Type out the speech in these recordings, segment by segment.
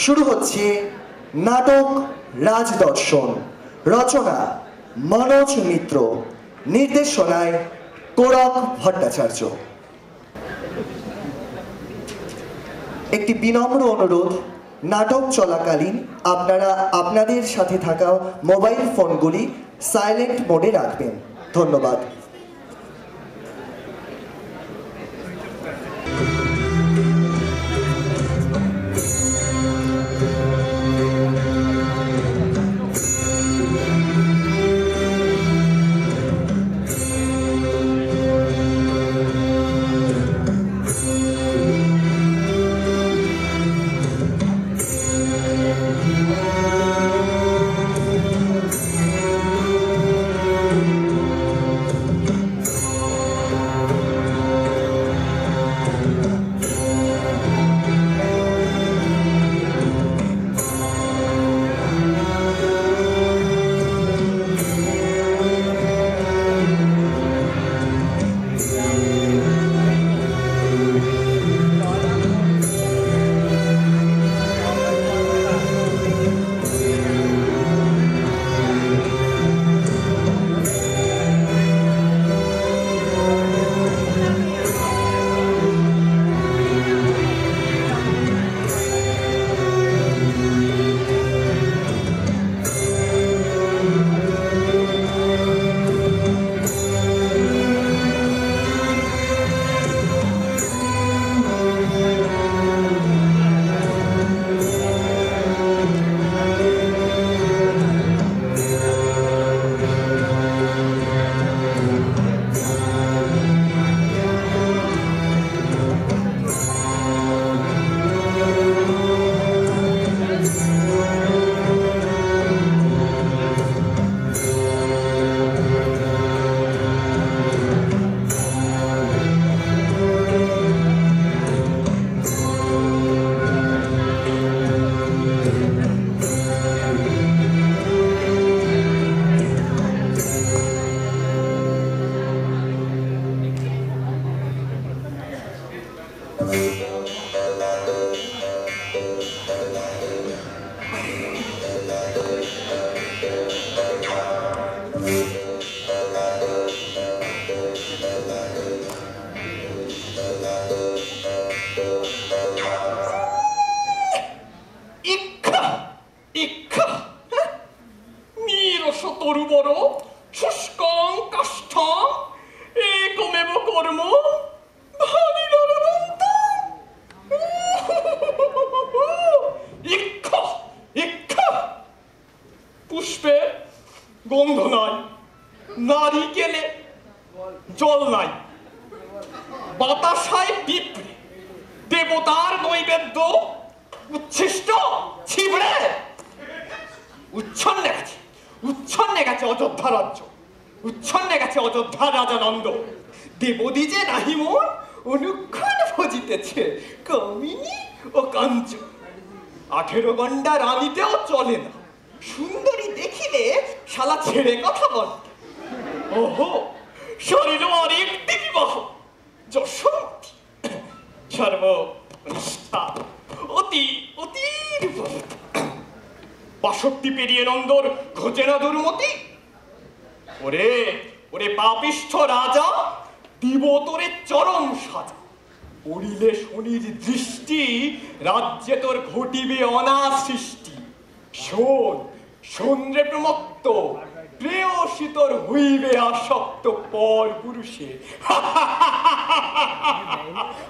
শুরু হচ্ছে নাটক রাজদর্শন। রচনা মনোজ মিত্র, নির্দেশনায় কোরক ভট্টাচার্য। একটি বিনম্র অনুরোধ, নাটক চলাকালীন আপনারা আপনাদের সাথে থাকা মোবাইল ফোনগুলি সাইলেন্ট মোডে রাখবেন। ধন্যবাদ।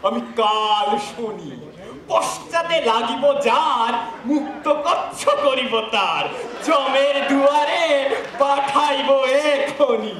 আমি কাল শুনি পশ্চাতে লাগিব যার, মুক্ত কচ্ছ করিব তার, জমের দুয়ারে পাঠাইব এখনি।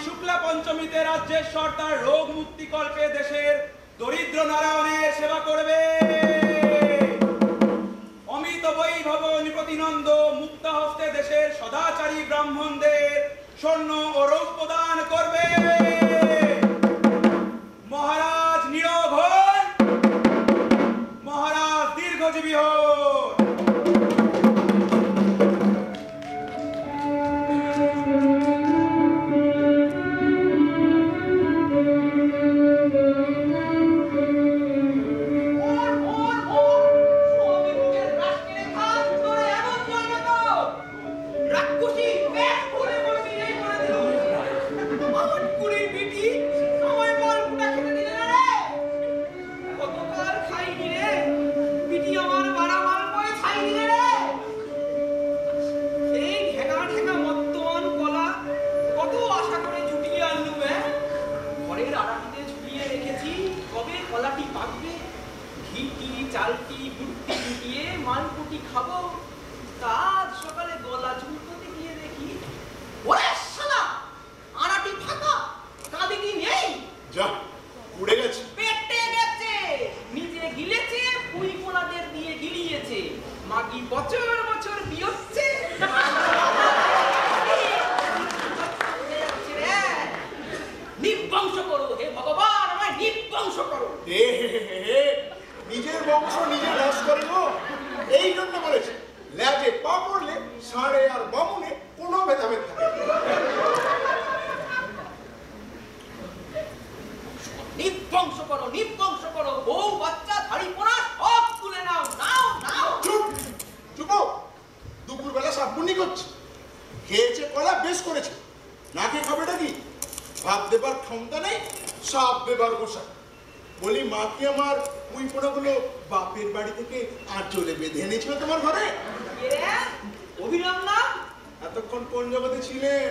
শুক্লা পঞ্চমীতে রাজ্যের সর্দার রোগ মুক্তি কল্পে দেশের দরিদ্র নারায়ণের সেবা করবে। অমিত বৈভব নৃপতিনন্দ মুক্ত হস্তে দেশের সদাচারী ব্রাহ্মণদের স্বর্ণ ও রৌপ্য প্রদান করবে। মহারাজ নীরব হন, মহারাজ দীর্ঘজীবী হন। নিজের বংশ নিজে নাশ করে এই জন্য বলেছে ল্যাজে পা পড়লে ষাঁড়ে আর বামুনে কোনো ভেদাভেদ থাকে। নিবংশ করো, নিবংশ করো, বউ বাচ্চা ধাড়ি পোড়া সব তুলে নাও, নাও নাও। চুপ চুপ, দুপুরবেলা সাপুনি করছে, খেয়েছে কলা বেশ করেছে, না খেয়ে খাবেটা কি? ভাত দেবার ক্ষমতা নেই, সাপ দেবার বসা। বলি মা কি আমার ওই পোড়াগুলো বাপের বাড়ি থেকে আঁচলে বেঁধে এনেছিল তোমার ঘরে? অভিরাম না? এতক্ষণ কোন জগতে ছিলেন?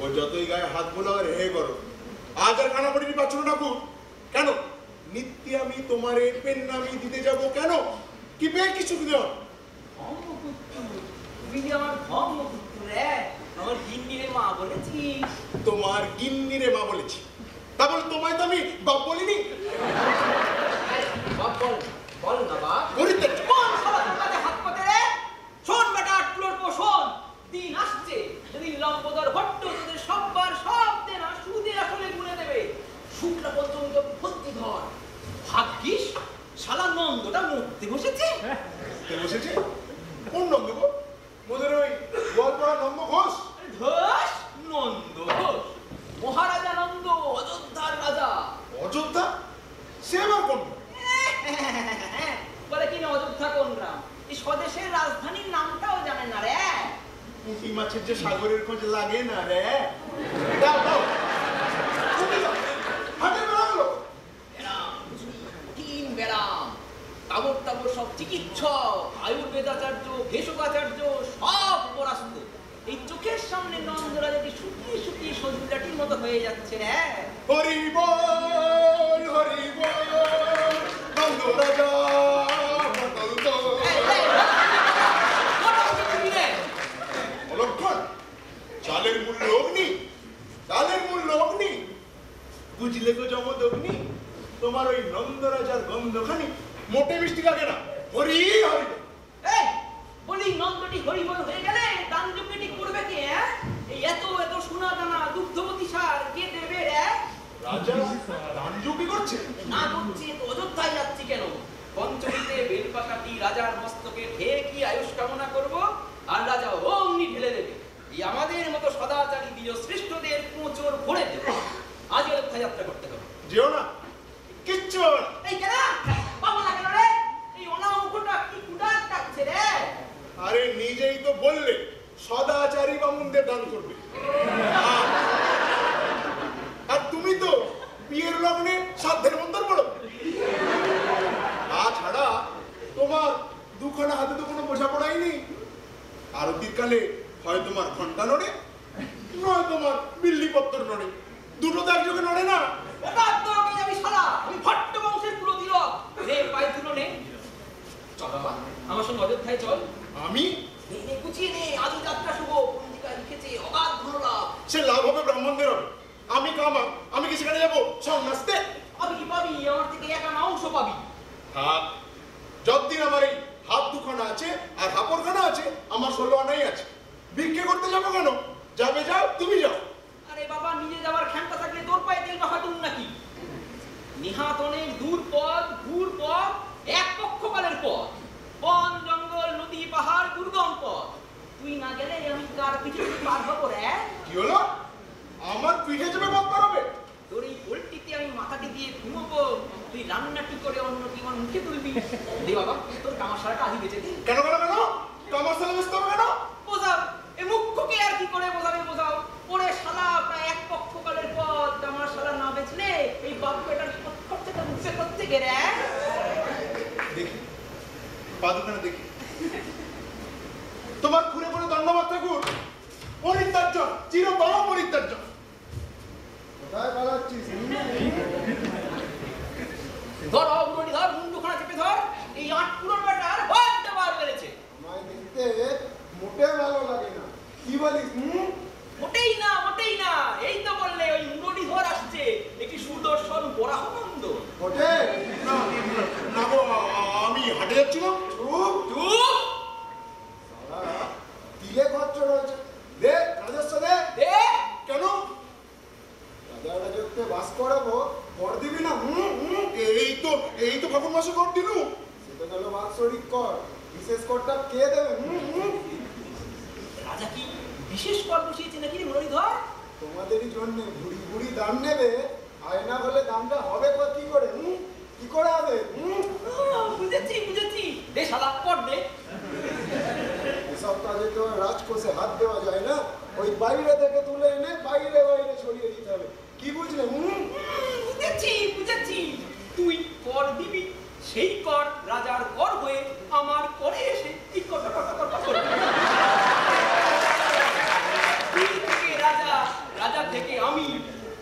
ও যতই গায়ে হাত বোলাও রেহে করো, আজ আর খানা পড়িনি পাচ্ছ না ঠাকুর। কেন নিত্য আমি তোমারে পেন নামি দিতে যাব কেন? কি পেয়ে কিছু দিও? তুমি কি আমার ধর্মপুত্র রে? আমার গিন্নিরে মা বলেছিস? তোমার গিন্নিরে মা বলেছি, তা বলে তোমায় তো আমি বাপ বলিনি। বাপ বল, বল না বাপ। বলিতে কোন শালা তোর কাছে হাত পাতে রে? শোন বেটা, আটকুলোর পর শোন, দিন আসছে যেদিন লম্বোদর ভট্ট তোদের সববার সব দেনা সুদে আসলে গুনে দেবে। শুক্লা পর্যন্ত ভর্তি ধর। ভাগ্যিস শালা নন্দটা মরতে বসেছে। বসেছে কোন নন্দ গো? মোদের ওই গোয়ালপাড়া নন্দ ঘোষ? ঘোষ? নন্দ ঘোষ, মহারাজা নন্দ, অযোধ্যার রাজা। অযোধ্যা? সে আবার কোন? বলে কিনা অযোধ্যা কোন গ্রাম? এই স্বদেশের রাজধানীর নামটাও জানে না রে। পুঁটি মাছের যে সাগরের খোঁজ লাগে না রে। দাও দাও, হাতে বেড়ালো তিন বেরাম, তাবর তাবর সব চিকিৎসক, আয়ুর্বেদাচার্য, ভেষজাচার্য সব পরাস্ত। এই চোখের সামনে নন্দরা যদি শুকিয়ে শুকিয়ে সজুলাটির মতো হয়ে যাচ্ছে রে। হরি বল, হরি বল, নন্দ রাজা বদল অলক্ষণ। চালের মূল্য অগ্নি, চালের মূল্য অগ্নি, বুঝলে গো জমদ অগ্নি। তোমার ওই নন্দ রাজার গন্ধখানি মোটে মিষ্টি লাগে না। হরি হরি এই বলি নন্দটি হরিবল হয়ে গেলে দান যজ্ঞটি করবে কে? এই এত এত সোনা দানা দুগ্ধবতী সার কে দেবে রে? রাজা দান যোগী করছে না করছে তো অযোধ্যায় যাচ্ছি কেন? পঞ্চমীতে বেলপাতাটি রাজার মস্তকে ঢেকে কি আয়ুষ কামনা করব, আর রাজা অগ্নি ঢেলে দেবে। এই আমাদের মতো সদাচারী বীর শ্রেষ্ঠদের কোঁচর ভরে দেবে। আজ অযোধ্যা যাত্রা করতে হবে। যেও না, কিচ্ছু হবে না। এই কেন বাবা না কেন রে? এই অনামুখটা কি কুড়ার ডাকছে রে? আরে নিজেই তো বললে সদাচারী বামুনদের দান করবে, আর তুমি তো বিয়ের লগ্নে সাধ্যের মন্তর পড়ো। তাছাড়া তোমার দুখানা হাতে তো কোনো বোঝাপড়াই নেই। আরতির কালে হয় তোমার ঘন্টা নড়ে, নয় তোমার বিল্লিপত্তর নড়ে, দুটো তো একযোগে নড়ে না। ওকার তোরকে যাবি শালা, আমি ভট্ট বংশের কুলতিলক। রে পায়ে তুলো নে। চল বাবা, আমার সঙ্গে অযোধ্যায় চল। আমি নে গুছিয়ে নে, আজও যাত্রা শুভ। পঞ্জিকা লিখেছে অগাধ ধনলাভ। সে লাভ হবে ব্রাহ্মণদের হবে। আমি কামা, আমি কি সেখানে যাবো সব নাচতে? আমি কি পাবি? আমার থেকে এক আনা অংশ পাবি। থাক, যতদিন আমার এই হাত দুখানা আছে আর হাপড়খানা আছে, আমার 16 আনাই আছে। ভিক্ষে করতে যাবো কেন? যাবে যাও, তুমি যাও। আরে বাবা, নিজে যাওয়ার ক্ষমতা থাকলে তোর পায়ে তেল মাখাতুম নাকি? নিহাত অনেক দূর পথ, ঘুর পথ, এক পক্ষকালের পথ, বন জঙ্গল নদী পাহাড় দুর্গম পথ। তুই না গেলে আমি কার পিঠে পার হবো রে? কি হলো? আমার পিঠে চেপে পথ পারবে? তোর এই পোল্ট্রিতে আমি মাথাটি দিয়ে ঘুমোবো, তুই রান্নাটি করে অন্য কি আমার মুখে তুলবি। দে বাবা, তোর কামাশালাটা আহি বেঁচে দে। কেন কেন কেন? কামার সালে ব্যস্ত হবে কেন? বোঝাও, এ মুখ্যকে আর কি করে বোঝাবে? বোঝাও। ওরে শালা, প্রায় এক পক্ষকালের পথ আমার শালা না বেচলে এই বাক্যটার খরচাটা মুখে করতে গেলে। দেখি পা দুখানা দেখি। তোমার খুঁড়ে করে ধন্যবাদ ঠাকুর। পরিত্যাজ্য, চিরতরম পরিত্যাজ্য। কোথায় পালাচ্ছিস? ধর অগ্রণী, ধর মুন্ডুখানা চেপে ধর। এই আট পুরোর বেটার বড্ড বার বেড়েছে। আমায় দেখতে মোটে ভালো লাগে না। কি বলিস? মোটেই না, মোটেই না। এই তো বললে ওই মুরলি ধর আসছে, একটি সুদর্শন বরাহনন্দ। মোটে? না না গো, আমি হাটে যাচ্ছিলাম। চুপ! চুপ! শালা, দিলে খরচ রয়েছে। দে, রাজস্ব দে। দে। কেন? রাজা রাজত্বে বাস করাবো, কর দিবি না? এই তো ফাগুন মাসে কর দিলু। সেটা গেল বাৎসরিক কর। বিশেষ করটা কে দেবে? রাজা কি বিশেষ কর বসিয়েছে নাকি রে মুরলি ধর? তোমাদেরই জন্য বুড়ি বুড়ি দাম নেবে। আয়না হলে দামটা হবে কি করে? কি করে হবে? বুঝেছি, বুঝেছি। দে শালা, কর দে। এসব কাজে তো রাজকোষে হাত দেওয়া যায় না। ওই বাইরে থেকে তুলে এনে বাইরে বাইরে ছড়িয়ে দিতে হবে। কি বুঝলে? বুঝেছি, বুঝেছি। তুই কর দিবি, সেই কর রাজার কর হয়ে আমার করে এসে এই কথা কথা কথা করবে। তুই থেকে রাজা, রাজা থেকে আমি,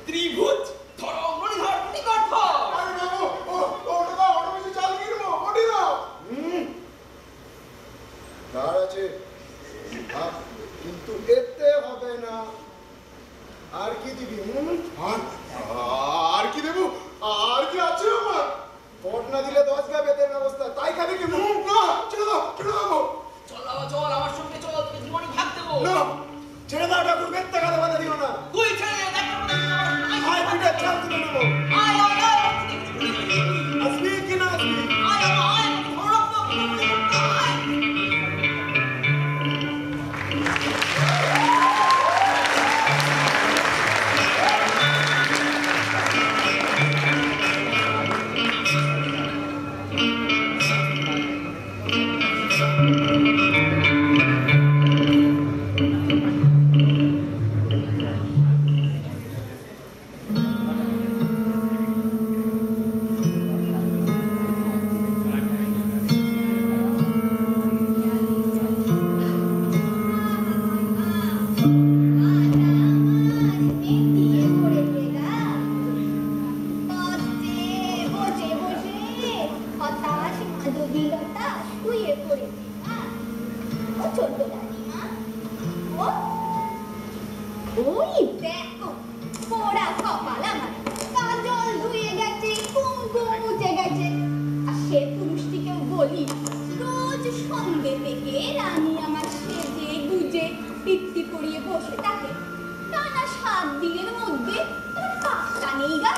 ত্রিভুজ ধর অগ্রণী ধর, টিকট ধর। আরে না গো, ওটা দাও, ওটা বেশি চাল কিনবো, ওটি দাও। তার আছে, কিন্তু এতে হবে না। আর কি দিবি? আর কি দেবো? আর কি আছে আমার? ভোট না দিলে 10 গা বেতের ব্যবস্থা। তাই খাবি কি? না, ছেড়ে দাও, ছেড়ে দাও। চল বাবা, চল আমার সঙ্গে চল, তোকে জীবনে ভাগ দেবো। না, ছেড়ে দাও ঠাকুর, বেত্তা গাদা বাধা দিও না। তুই ছেড়ে দে, দেখ না, আয় পিঠে চাল তুলে নেবো। আয় আয় আয়, আসবি কি না আসবি? আয় বাবা, আয়, ধরো তো, আয়। ওই দেখো, পোড়া কপাল আমার, কাজল ধুয়ে গেছে, কুমকুম উঠে গেছে। আর সে পুরুষটিকেও বলি, রোজ সঙ্গে থেকে রানী আমার সেজে গুজে পিত্তি পরিয়ে বসে থাকে। টানা 7 দিনের মধ্যে তার কাজটা নেই গা।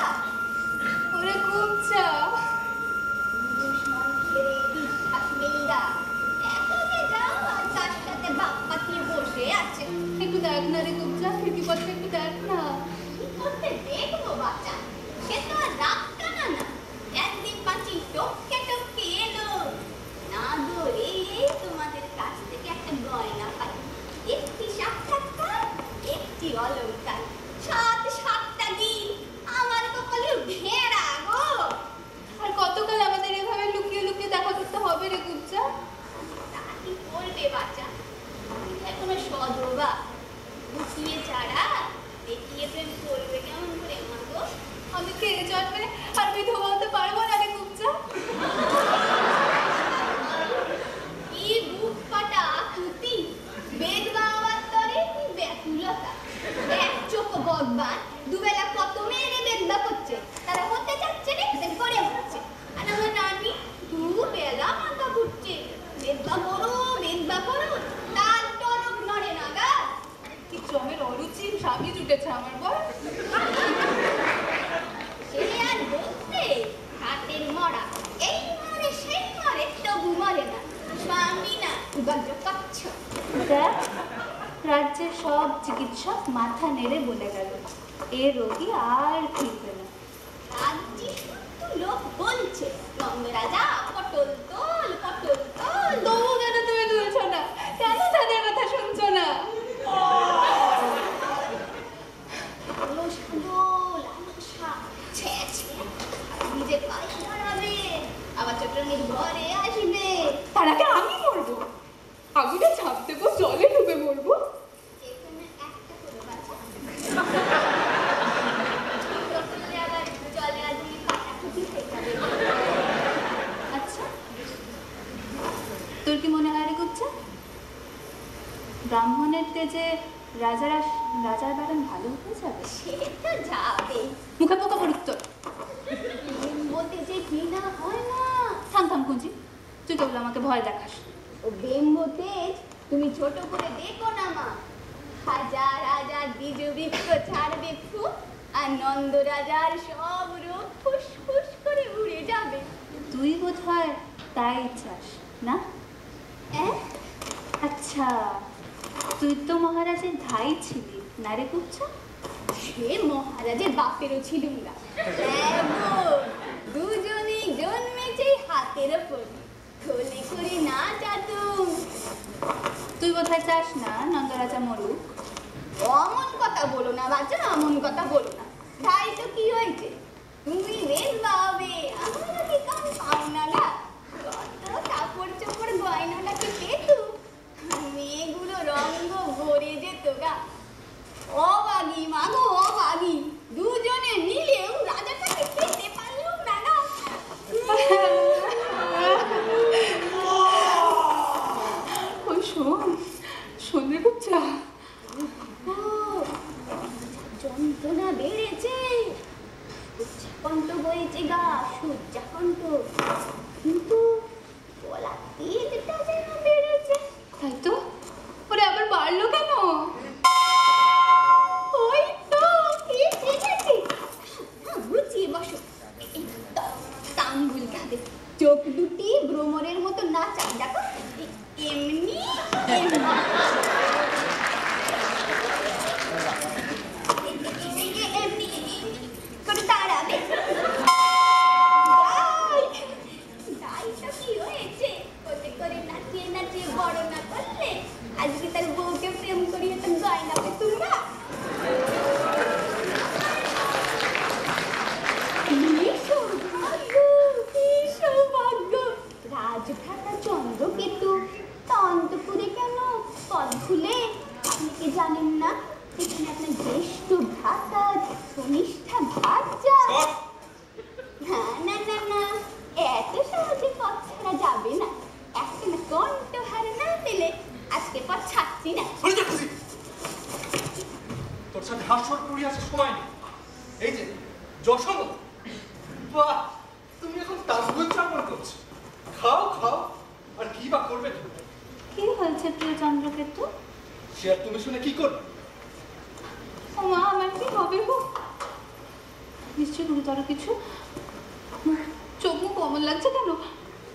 ওরে কুমচা, পুরুষ মানুষের বিশ্বাস নেই গা। দেখো যে যাও আর তার সাথে বাপ পাতিয়ে বসে আছে। একটু দেখ না রে কুমচা, খিড়কি পথে একটু দেখ না। কি করতে দেখবো বাচ্চা, সে তো আর রাত টানা না। একদিন পাঁচি টপকে টপকে এলো। না ধরে তোমাদের কাছ থেকে একটা গয়না পাই, একটি সাক্ষাৎকার, একটি অলংকার, 7-7টা দিন আমার কপালে ভেড়া গো। আর কতকাল আমাদের এভাবে লুকিয়ে লুকিয়ে দেখা করতে হবে রে কুমচা? তা কি করবে বাচ্চা, আমি তো এখনো সধবা। লুকিয়ে ছাড়া দেখিয়ে প্রেম করবে কেমন করে মা গো? আমি খেয়ে জন্মে আর বিধবা হতে পারবো না রে কুমচা। কি বুক ফাটা আকুতি, বেদবা আবার তরে কি ব্যাকুলতা। ফুটেছে আমার বল। সে আর বলতে, হাতের মরা এই মরে সেই মরে তবু মরে না, স্বামী না গল্প করছ। দেখ, রাজ্যের সব চিকিৎসক মাথা নেড়ে বলে গেল এ রোগী আর ফিরবে না। রাজ্যে শুধু লোক বলছে নন্দরাজা পটল তোল পটল তোল। তবু কেন তুমি তুলছো না? কেন তাদের কথা শুনছো না? নিজে পায়ে দাঁড়াবে, আবার চট্টগ্রামের ঘরে আসবে। তার আগে আমি মরবো, আগুনে ঝাঁপ দেবো, জলে ডুবে মরবো। এখানে একটা করে বাঁচা। চট্টগ্রামে আবার জলে আগুনে কাটাকুটি হয়ে যাবে। আচ্ছা, তোর কি মনে হয় রে গুচ্ছা, ব্রাহ্মণের তেজে রাজার বাগান ভালো হয়ে যাবে? সে তো যাবে। মুখে পোকা পড়ুক তোর। বলতে যে কি না হয় না। থাম থাম কুঞ্জি, তুই তো বলে আমাকে ভয় দেখাস। ও বেম্ব তেজ তুমি ছোট করে দেখো না মা। হাজার হাজার বীজ বৃক্ষ ছাড়বে ফুল, আর নন্দ রাজার সব রোগ ফুস ফুস করে উড়ে যাবে। তুই বোধ হয় তাই চাস না? হ্যাঁ, আচ্ছা, তুই তো মহারাজের ভাই ছিলি না রে গুচ্ছা? সে মহারাজের বাপেরও ছিলুম না। হ্যাঁ গো, দুজনেই জন্মেছে হাতের ওপর, খোলে করে না চাতুম। তুই বোধ হয় চাস না নন্দরাজা মরুক? অমন কথা বলো না বাচ্চা, অমন কথা বলো না। তাই তো কি হয়েছে, তুমি বেশ পাবে, আমরা কি কম পাও না না। কত কাপড় চোপড় গয়নাটাকে পেত, মেয়েগুলো রঙ্গ ভরে যেত গা। অবাগি মাগো অবাগি, দুজনে মিলেও রাজাটাকে পেতে পারলাম না না। ওই শোন রে গুচ্ছা, ও, যন্ত্রণা বেড়েছে, উচ্চাকণ্ঠ বয়েছে গা, সূর্যাকণ্ঠ, কিন্তু গলা তেজটা যেন বেড়েছে। তাই তো, ওরে আবার বাড়লো কেন? ওই তো এসে গেছে। গুছিয়ে বসো। এই তাঙ্গুল কাঁধে, চোখ দুটি ভ্রমরের মতো নাচা, দেখো এমনি এমনি। করে দাঁড়াবে। কি হয়েছে, ওতে করে নাচিয়ে নাচিয়ে বড় না করলে আজকে তার বউকে প্রেম করিয়ে তো গয়না পেতুম না। রাজভ্রাতা চন্দ্রকেতু অন্তপুরে কেন পদ ভুলে? আপনি কি জানেন না এখানে আপনার জ্যেষ্ঠ ভ্রাতা কনিষ্ঠা ভাজ্যা। না না না না, এত সহজে পথ ছাড়া যাবে না। একটা না কণ্ঠহার না পেলে আজকে পথ ছাড়ছি না। তোর সাথে হাস্যর পরিহাসের সময় নেই। এই যে যশোর, বাহ, তুমি এখন তাজগুল চাপন করছো। খাও খাও, আর কি বা করবে তুমি? কি হয়েছে প্রিয় চন্দ্রকেতু? সে আর তুমি শুনে কি করবে? ও মা, আমার কি হবে গো? নিশ্চয়ই গুরুতর কিছু। চোখ মুখ অমন লাগছে কেন?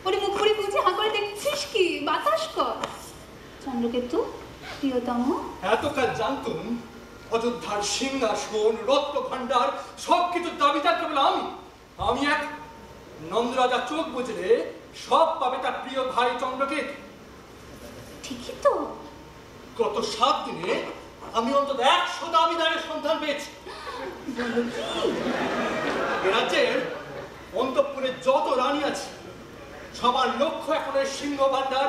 ওরে মুখ পুরি বুঝে হাঁ করে দেখছিস কি? বাতাস কর। চন্দ্রকেতু প্রিয়তম, এতকাল জানতুম অযোধ্যার সিংহাসন, রত্ন ভাণ্ডার সব কিছুর দাবিদার কেবল আমি এক নন্দরাজা। চোখ বুঝলে সব পাবে তার প্রিয় ভাই চন্দ্রকেতু। ঠিকই তো। গত 7 দিনে আমি অন্তত 100 দাবিদারের সন্ধান পেয়েছি। এ রাজ্যের অন্তঃপুরে যত রানী আছে সবার লক্ষ্য এখন সিংহ ভাণ্ডার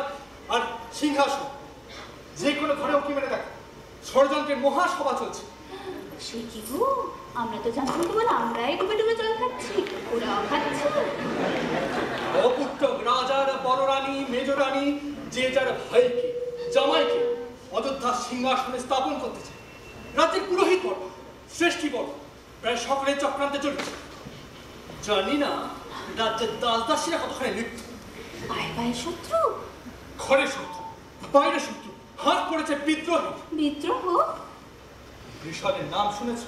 আর সিংহাসন। যে কোনো ঘরে উঁকি মেরে দেখো, ষড়যন্ত্রের মহাসভা চলছে। সে কি গো, আমরা তো জানতাম কেবল আমরাই ডুবে ডুবে জল খাচ্ছি, ওরাও খাচ্ছে। অপুত্রক রাজার বড় রানী, মেজ রানী যে যার ভাইকে জামাইকে অযোধ্যার সিংহাসনে স্থাপন করতে চায়। রাজ্যের পুরোহিত বড়, শ্রেষ্ঠী বড়, প্রায় সকলের চক্রান্তে চলেছে। জানি না রাজ্যের দাসদাসীরা কতখানি লিপ্ত। পায়ে পায়ে শত্রু, ঘরে শত্রু, বাইরে শত্রু, হাত পড়েছে বিদ্রোহী। বিদ্রোহ? ঋষাদের নাম শুনেছ?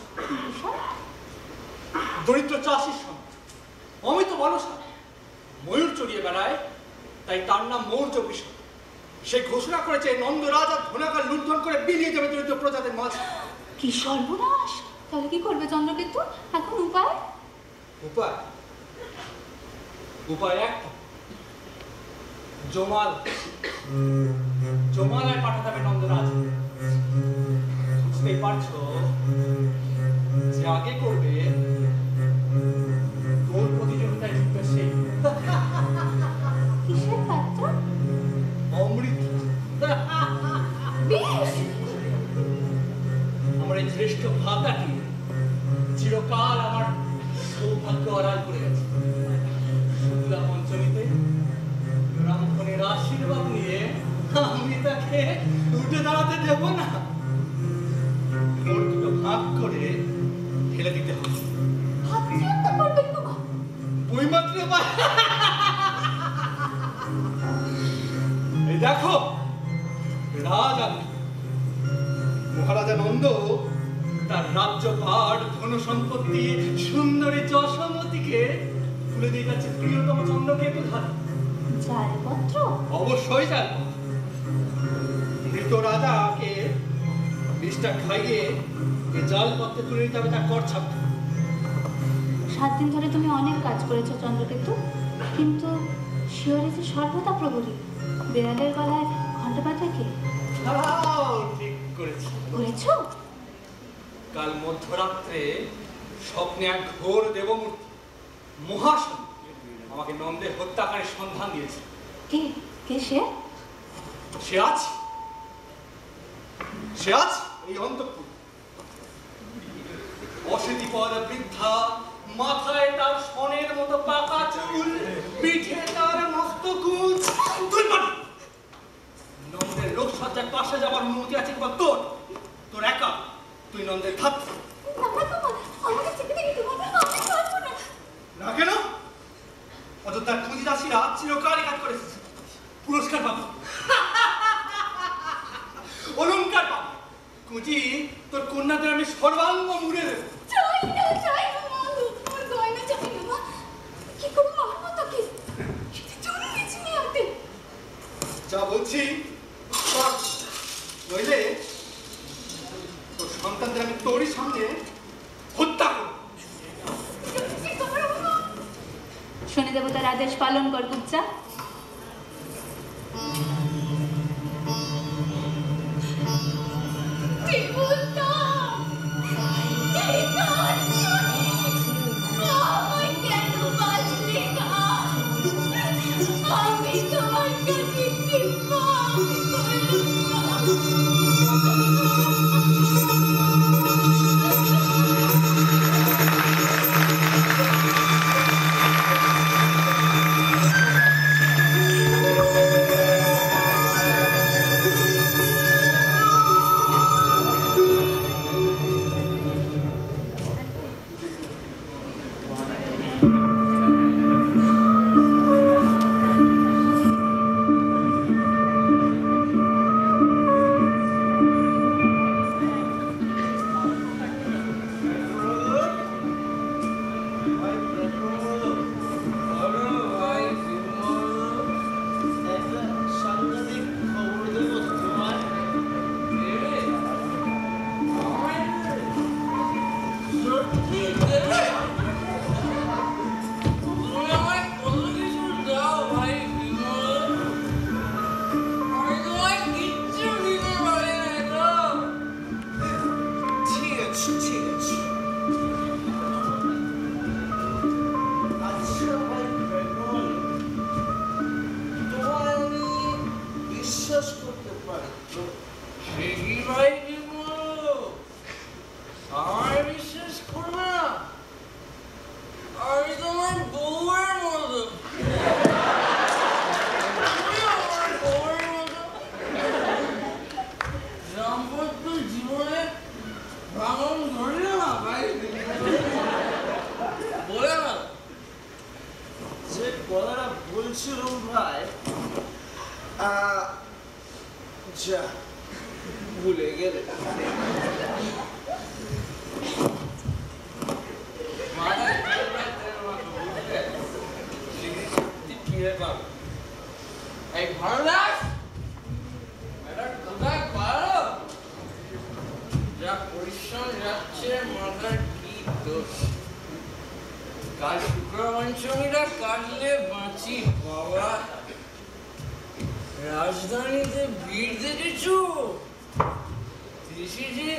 দরিদ্র চাষির সন্তান, অমিত বলশালী, ময়ূর চড়িয়ে বেড়ায়, তাই তার নাম মৌর্য বিষয়। সে ঘোষণা করেছে নন্দ রাজা ধনাকার লুণ্ঠন করে বিলিয়ে দেবে দরিদ্র প্রজাদের মাঝে। কি সর্বনাশ! তাহলে কি করবে চন্দ্রকেতু? এখন উপায়? উপায় উপায় একটা, জমালায় পাঠাতে হবে নন্দরাজ। বুঝতেই পারছো যে আগে করবে তোর প্রতিযোগিতায় ঢুকবে সে। কিসের পাত্র? অমৃত। বেশ, আমার এই শ্রেষ্ঠ ভাতাটি চিরকাল আমার সৌভাগ্য আড়াল করে গেছে। শুক্লা পঞ্চমীতে ব্রাহ্মণের আশীর্বাদ নিয়ে আমি তাকে উঠে দাঁড়াতে দেব না। ওর দুটো ভাগ করে ঢেলে দিতে হবে। বইমাত্র এই দেখো, রাজা মহারাজা নন্দ তার রাজ্যভার ধন সম্পত্তি সুন্দরী যশোমতীকে তুলে দিয়ে যাচ্ছে প্রিয়তম চন্দ্রকেতু ধারে। জালপত্র? অবশ্যই জালপত্র। মৃত রাজাকে বিষটা খাইয়ে এই জালপত্রে তুলে দিতে হবে তার কর ছাপতে। 7 দিন ধরে তুমি অনেক কাজ করেছো চন্দ্রকেতু, কিন্তু শিয়রে যে সর্বদা প্রহরী, বেড়ালের গলায় ঘণ্টা বাজে কে? ঠিক করেছো? কাল মধ্যরাত্রে স্বপ্নে এক ঘোর দেবমূর্তি মহাশয় আমাকে নন্দের হত্যাকারীর সন্ধান দিয়েছে। কে কে সে? সে আছে এই অন্তঃপুর। অশীতিপর বৃদ্ধা, মাথায় তার সনের মতো পাকা চুল, পিঠে তার মস্ত কুচ। নন্দের রোগসজ্জার পাশে যাবার অনুমতি আছে কিংবা তোর একা? তুই নন্দের খাত না কেন? অযোধ্যার খুঁজিদাসীরা চিরকালই কাজ করে এসেছে। পুরস্কার পাবে, অলঙ্কার পাবে। কুঁজি তোর কন্যাদের আমি সর্বাঙ্গ মুড়ে দেব। যা বলছি নইলে তোর সন্তানদের আমি তোরই সামনে হত্যা করব। শনি দেবতার আদেশ পালন কর কুচ্চা। এই ভারদাস এটা কোথায় পারো যা পরিশ্রম যাচ্ছে মাথার কি দোষ কাল শুক্রপঞ্চমীরা কাটলে বাঁচি বাবা রাজধানীতে ভিড় দেখেছো দেশে যে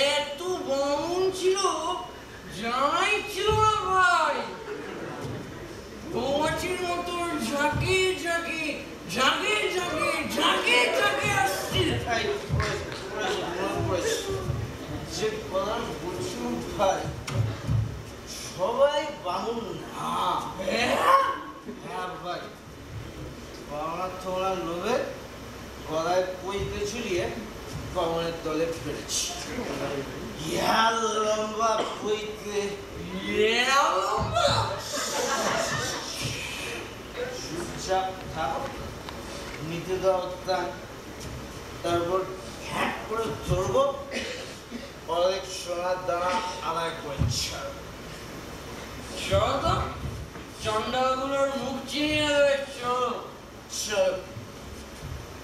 এত বামুন ছিল জানাই ছিল না ভাই মৌমাছির মতো ঝাঁকে ঝাঁকে ঝাঁকে ঝাঁকে ঝাঁকে ঝাঁকে আসছে যে কথা বলছো ভাই সবাই বামুন না হ্যাঁ ভাই বাংলা তোলার লোভে গলায় পইতে ঝুলিয়ে বামনের দলে ফেলেছি লম্বা পইতে লম্বা চুপচাপ থাকো নিতে দাও তারপর ঘ্যাট করে ধরবো অনেক সোনার দানা আদায় করে ছাড়বো চলো চন্ডাগুলোর মুখ চিনিয়ে দেবে চলো চল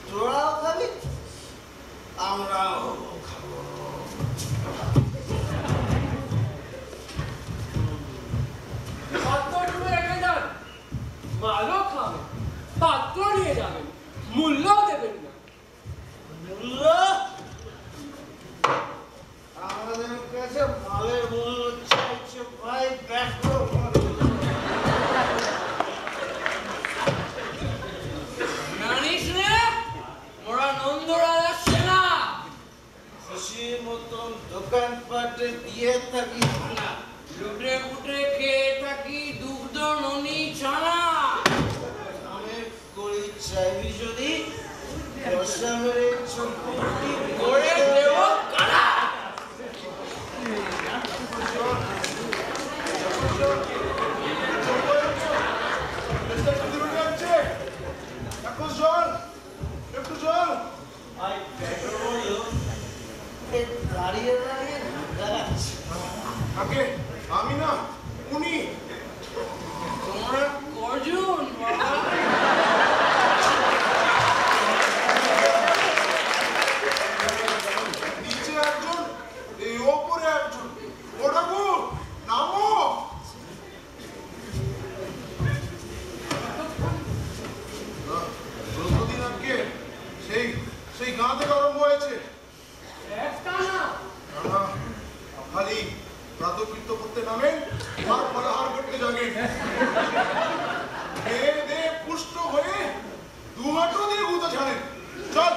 তোরাও খাবি আমরাও খাবো পাত্র ডুবে রেখে যান মালও খাবেন পাত্র নিয়ে যাবেন মূল্য দেবেন না মূল্য আমাদের কাছে মালের মূল্য চাইছে ভাই দেখো জানিস রে মোরা নন্দরাজা সেনা খুশির মতন দোকানপাটে দিয়ে থাকি না লুটে ফুটে খেয়ে থাকি দুগ্ধ ননি ছানা আমি করি চাইবি যদি পয়সা মেরে চুপি করে দেব কানা একটু জল আই পেট্রোল দাঁড়িয়ে দাঁড়িয়ে দাঁড়াচ্ছে আগে আমি না উনি তোমরা কজন বাবা নিচে একজন এই ওপরে একজন ওটা গো নামো প্রতিদিন আজকে সেই সেই গাঁ থেকে আরম্ভ হয়েছে খালি প্রাতকৃত্য করতে নামেন আর ফলাহার করতে জাগেন দে পুষ্ট হয়ে দু হাঁটু দিয়ে গুঁতো ছাড়েন চল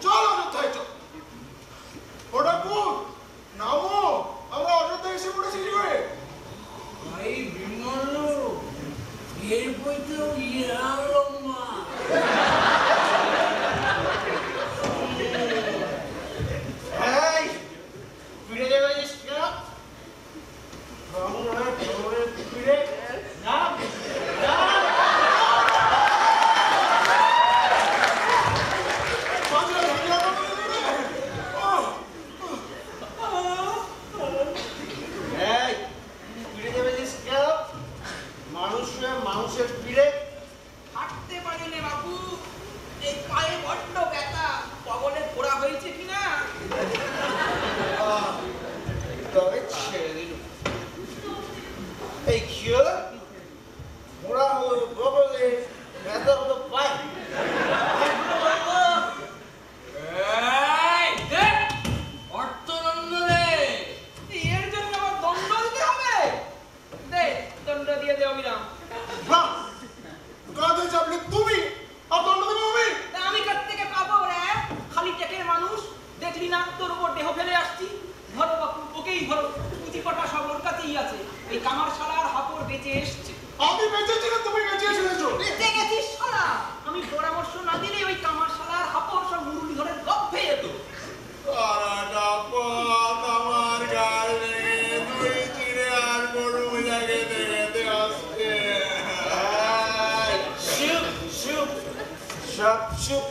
চল অযোধ্যায় চল ওটা কুর নামো আমরা অযোধ্যায় এসে পড়েছি কি করে ভাই বিমল এর বইতেও লম্বা এই ফিরে যাবে কেন আমরা খবরে ফিরে না এই ফিরে যাবে কেন মানুষের ফিরে হাঁটতে পারি না বাবু এই পায়ে বড্ড ব্যথা কবলে ঘোরা হয়েছে কিনা তবে ছেড়ে দিল এই কি হলো মোড়া হলো বগলে ব্যথা হলো পায় এই দেখ অর্থনন্দ রে এর জন্য আমার দণ্ড দিতে হবে দে দণ্ড দিয়ে দে অবিরাম বাহ কাঁধে চাপলে তুমি আর দণ্ড দেবো আমি তা আমি কাছ থেকে পাবো রে খালি টেকের মানুষ দেখলি না তোর উপর দেহ ফেলে আসছি ধরো বাপু ওকেই ধরো পুঁথি কটা সব ওর কাছেই আছে এই কামার শালার হাপড় বেঁচে এসছে আমি বেঁচেছি না তুমি বেঁচে এসেছো বেঁচে গেছিস শালা আমি পরামর্শ না দিলে ওই কামার শালার হাপড় সব মুরুলি ধরে গপ্পে যেত সারাটা পথ আমার গালে দুই চিড়ে আর গরু জাগে দেখতে আসছে চুপ চুপ সব চুপ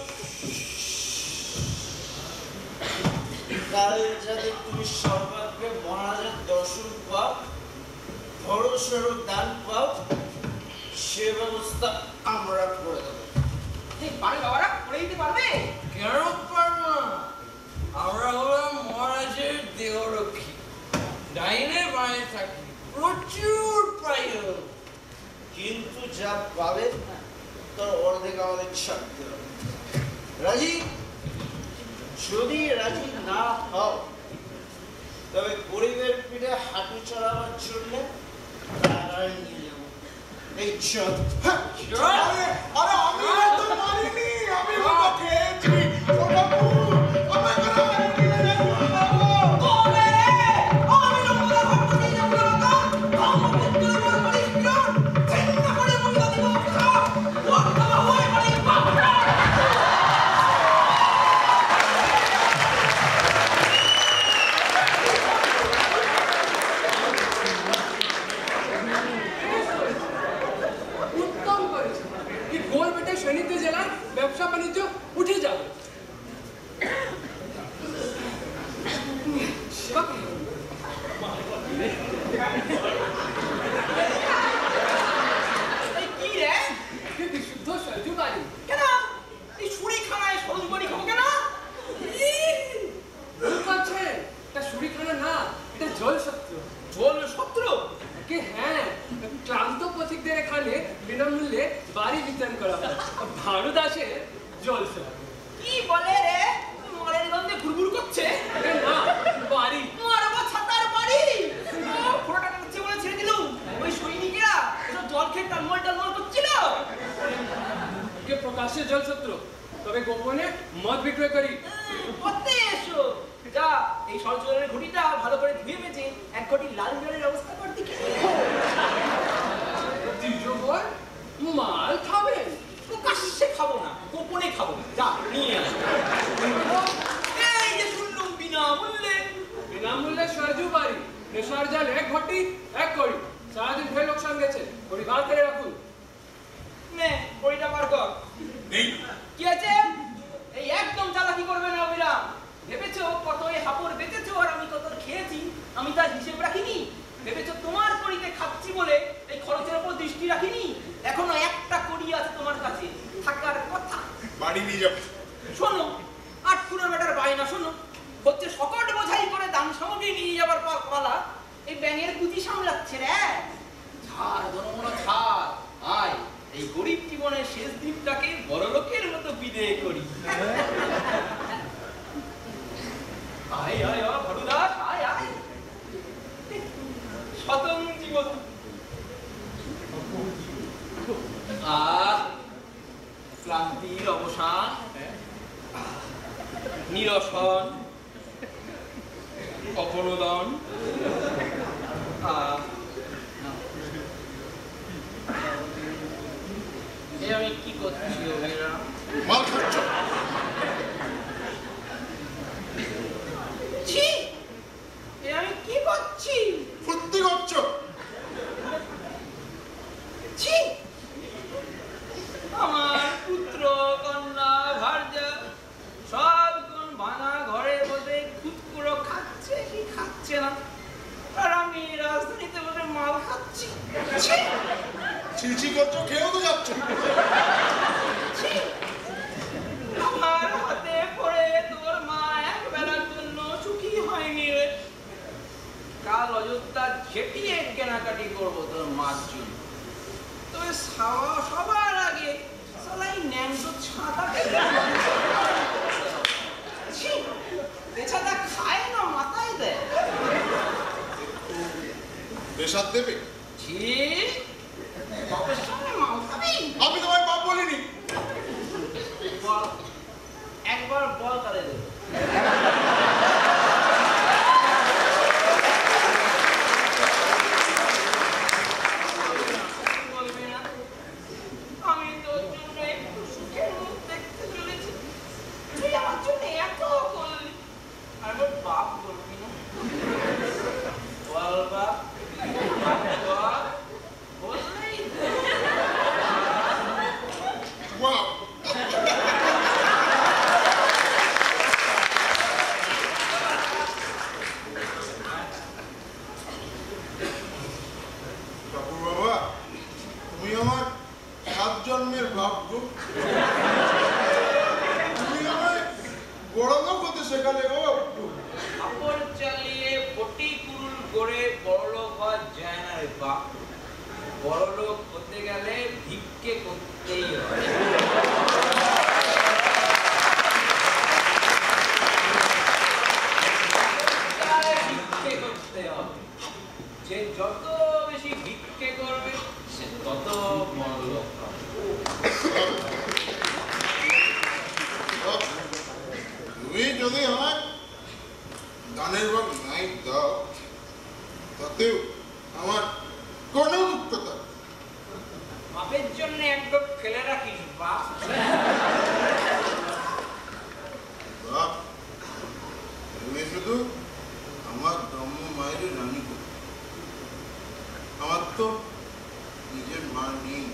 কাল যাতে তুমি সর্বাগ্রে মহারাজের দর্শন পাও, বড়সড় দান পাও, সে ব্যবস্থা আমরা করে দেবো। পারবে বাবারা, করে দিতে পারবে? কেন পারবো না? আমরা হলাম মহারাজের দেহরক্ষী, ডাইনে বাঁয়ে থাকি, প্রচুর পাই। কিন্তু যা পাবে তার অর্ধেক আমাদের ছাড়তে হবে। রাজি? যদি রাজি না হও তবে গরিবের পিঠে হাঁটু চড়াবার জন্য টাকায় নিয়ে যাবো। এই চল। আরে আরে আমি তো মারিনি, আমি তো খেয়েছি। উত্তম করেছে। এই গোল বেটে সৈনিক জেলায় ব্যবসা বাণিজ্য উঠে যাবে। কি রে? বিশুদ্ধ সরজু বাড়ি। কেন এই ছুরি খানায় সরজ বাড়ি খাবো কেন? ভুল করছেন, এটা শুরিখানা না, এটা জল শত্রু। জল শত্রু? হ্যাঁ, ক্লান্ত পথিকদের এখানে বিনামূল্যে বাড়ি বিতরণ করা হয়। ভারত আসে জলসা। কি বলে রে? মালের গন্ধে ঘুরঘুর করছে। না, বাড়ি। মারবো ছাতার বাড়ি। পুরো টাকা দিচ্ছে বলে ছেড়ে দিলুম। ওই সৈনিকেরা এসব জল খেয়ে টালমল টালমল করছিল। কে প্রকাশ্যে জল শত্রু, তবে গোপনে মদ বিক্রয় করি। করতে এসো। যা এই সরজলের ঘটিটা ভালো করে ধুয়ে মেজে এক ঘটি লাল জলের ব্যবস্থা করতে কি? দ্বিজবর মাল খাবে। প্রকাশ্যে খাবো না, গোপনে খাবো। যা নিয়ে আসো। এই যে শুনলুম বিনামূল্যে। বিনামূল্যে সরজু বাড়ি, নেশার জাল এক ঘটি এক কড়ি। সারাদিন ফের লোকসান গেছে, কড়ি বার করে রাখুন। নে কড়িটা বার কর। নেই কি আছে? এই একদম চালাকি করবে না অবিরাম। ভেবেছো কত এই হাপড় বেঁচেছো আর আমি কত খেয়েছি, আমি তার হিসেব রাখিনি? ভেবেছো তোমার কড়িতে খাচ্ছি বলে এই খরচের উপর দৃষ্টি রাখিনি? এখনো একটা কড়ি আছে তোমার কাছে, থাকার কথা। বাড়ি নিয়ে যাবো। শোনো, আটকুনোর বেটার বায়না শোনো। হচ্ছে সকট বোঝাই করে দান সামগ্রী নিয়ে যাবার পালা এই ব্যাঙের কুচি সামলাচ্ছে রে। ছাড় দনমনা ছাড়, আয় এই গরিব জীবনের শেষ দিনটাকে বড় লোকের মতো বিদায় করি। আয় আয় আয় ভরুদাস, আয় আয়। শতং জীবন। ক্লান্তির অবসান, নিরসন, অপনোদন। আমি কি করছি অভিরাম? মাল খাচ্ছ? ছি, আমি কি করছি? ফুর্তি করছো? ছি, আমার পুত্র কন্যা ভার্যা সব কোন ভাঙা ঘরে বসে কুটকুড়ো খাচ্ছে কি খাচ্ছে না, আর আমি রাজধানীতে বসে মাল খাচ্ছি। ছি, ছিছি করছো, খেয়েও তো যাচ্ছ। ছি, আমার হাতে পড়ে তোর মা এক বেলার জন্য সুখী হয়নি রে। কাল অযোধ্যা ঝেঁটিয়ে কেনাকাটি করবো তোর মার জন্য। তবে সবার আগে সালাই ন্যাংটো ছাতা বেছাটা খায় না মাথায় দেয়। বেসাদ দেবে? ছি, বাপের সামনে মাল খাবি? আমি তোমায় বাপ বলিনি। বল, একবার বল তাহলে দেবে। বলবি না? আমি তোর জন্য একটু সুখের মুখ দেখতে চলেছি, তুই আমার জন্য এত করলি, আর আমার বাপ বলবি না? বল বাপ, বল, বললেই করতে শেখালে গো। কাপড় চালিয়ে পটি কুরুল করে বড়লোক হওয়া যায় না রে বাপ। বড়লোক হতে গেলে ভিক্ষে করতেই হয়। ভিক্ষে করতে হবে। যে যত বেশি ভিক্ষে করবে সে তত বড়লোক হবে। তুমি যদি আমার দানের ভাগ নাই দাও, তাতেও আমার কোনো দুঃখতা। বাপের জন্য একদম ফেলে রাখিস বাপ। বাপ, তুমি শুধু আমার ব্রহ্ম মায়ের রানী করো। আমার তো নিজের মা নেই।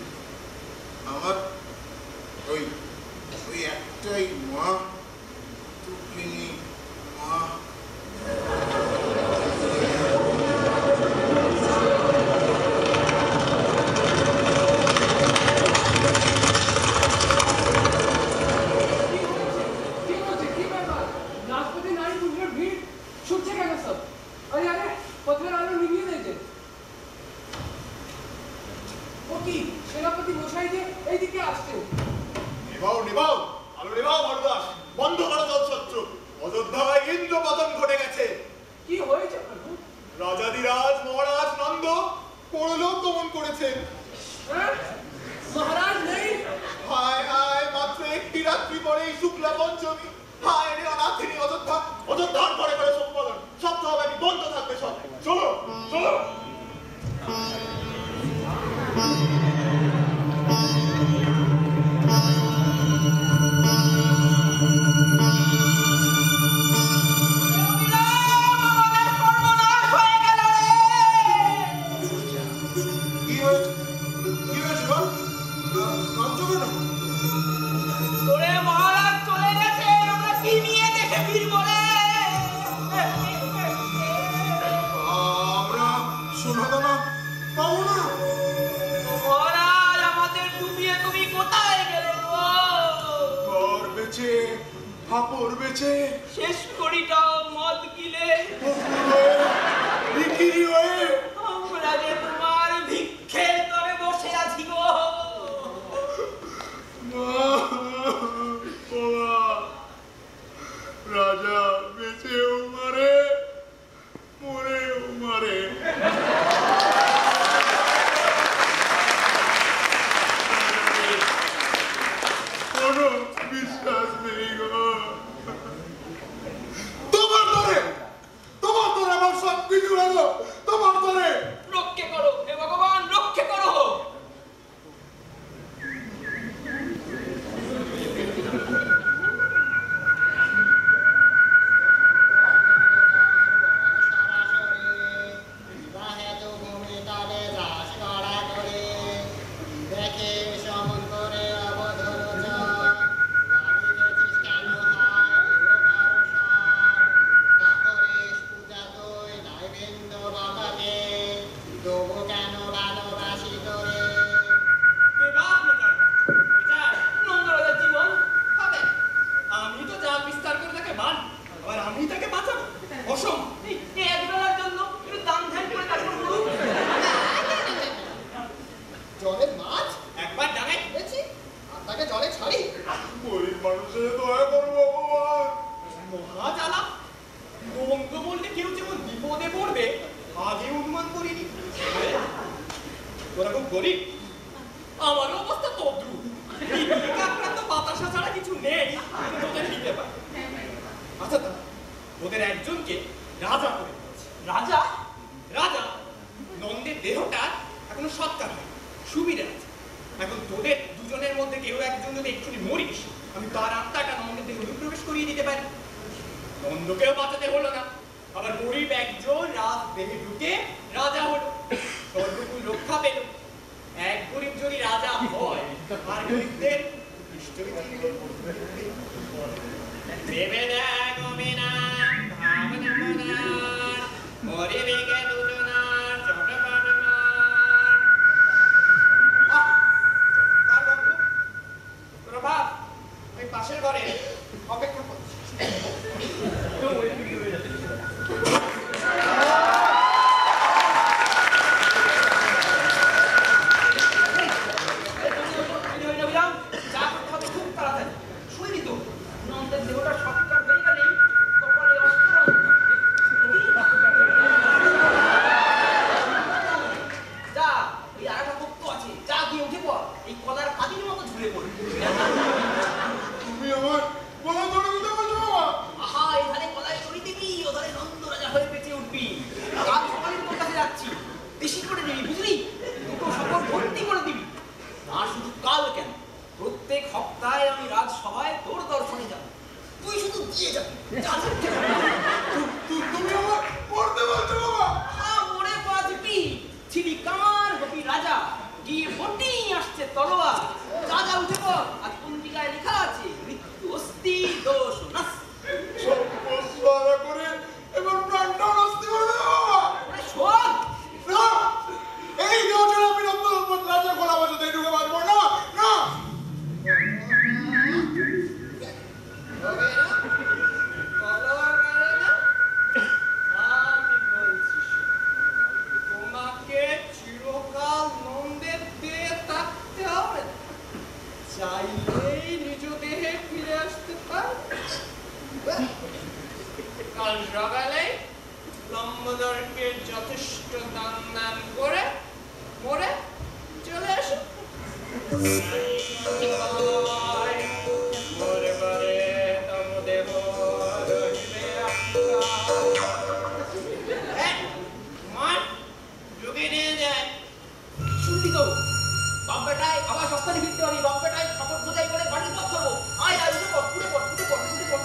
আমার ওই ওই একটাই মা, টুকিনি মা। নিভাও নিভাও আলো নিভাও ভরদাস, বন্ধ করো জলছত্র। অযোধ্যায় ইন্দ্রপতন ঘটে গেছে। কি হয়েছে প্রভু? রাজাধিরাজ মহারাজ নন্দ পরলোক গমন করেছেন। মহারাজ নেই? হায় হায়, মাত্র একটি রাত্রি পরেই শুক্লা পঞ্চমী। হায় রে অনাথিনী অযোধ্যা, অযোধ্যার পরে পরে সম্পাদন সপ্তাহব্যাপী বন্ধ থাকবে সব। চলো চলো। শেষ করিটাও মদ গিলে আমরা যে তোমার ভিক্ষের তরে বসে আছি গো। রাজা বেঁচেও মারে, মরেও মারে। কোনো বিশ্বাস নেই গো। তোমার ধরে আমার সব কিছু হলো। তোমার ধরে রক্ষে করো হে ভগবান, রক্ষে করো। পাশের ঘরে অপেক্ষা করছি। তুমি আমার পড়তে বলছো বাবা? মরে বাজবি ছিলি কামার হবি রাজা গিয়ে বটি আসছে তলোয়ার রাজা উঠে পর আর পঞ্জিকায় লেখা আছে মৃত্যু অস্তি দোষ নাস সর্বস্ব করে এবার প্রাণটা নষ্ট করে দেবো বাবা। শোন না, এই দেওয়াটা আমি রাজা খোলা বাজাতে ঢুকে পারবো না। না তোমাকে চিরকাল নন্দের দেহে থাকতে হবে, চাইলেই নিজ দেহে ফিরে আসতে পারবে। কাল সকালে লম্বদরকে যথেষ্ট দান করে মরে চলে আসো। মরে পরে তম দেহ রহিবে মার যুগে নিয়ে যায়। শুনলি তো বাপ্পাটাই আবার সস্তানি ফিরতে পারি বাপ্পাটাই খবর বোঝাই করে বাড়ির পথ করবো আয় আয় উঠে পড় উঠে পড় উঠে পড় উঠে পড়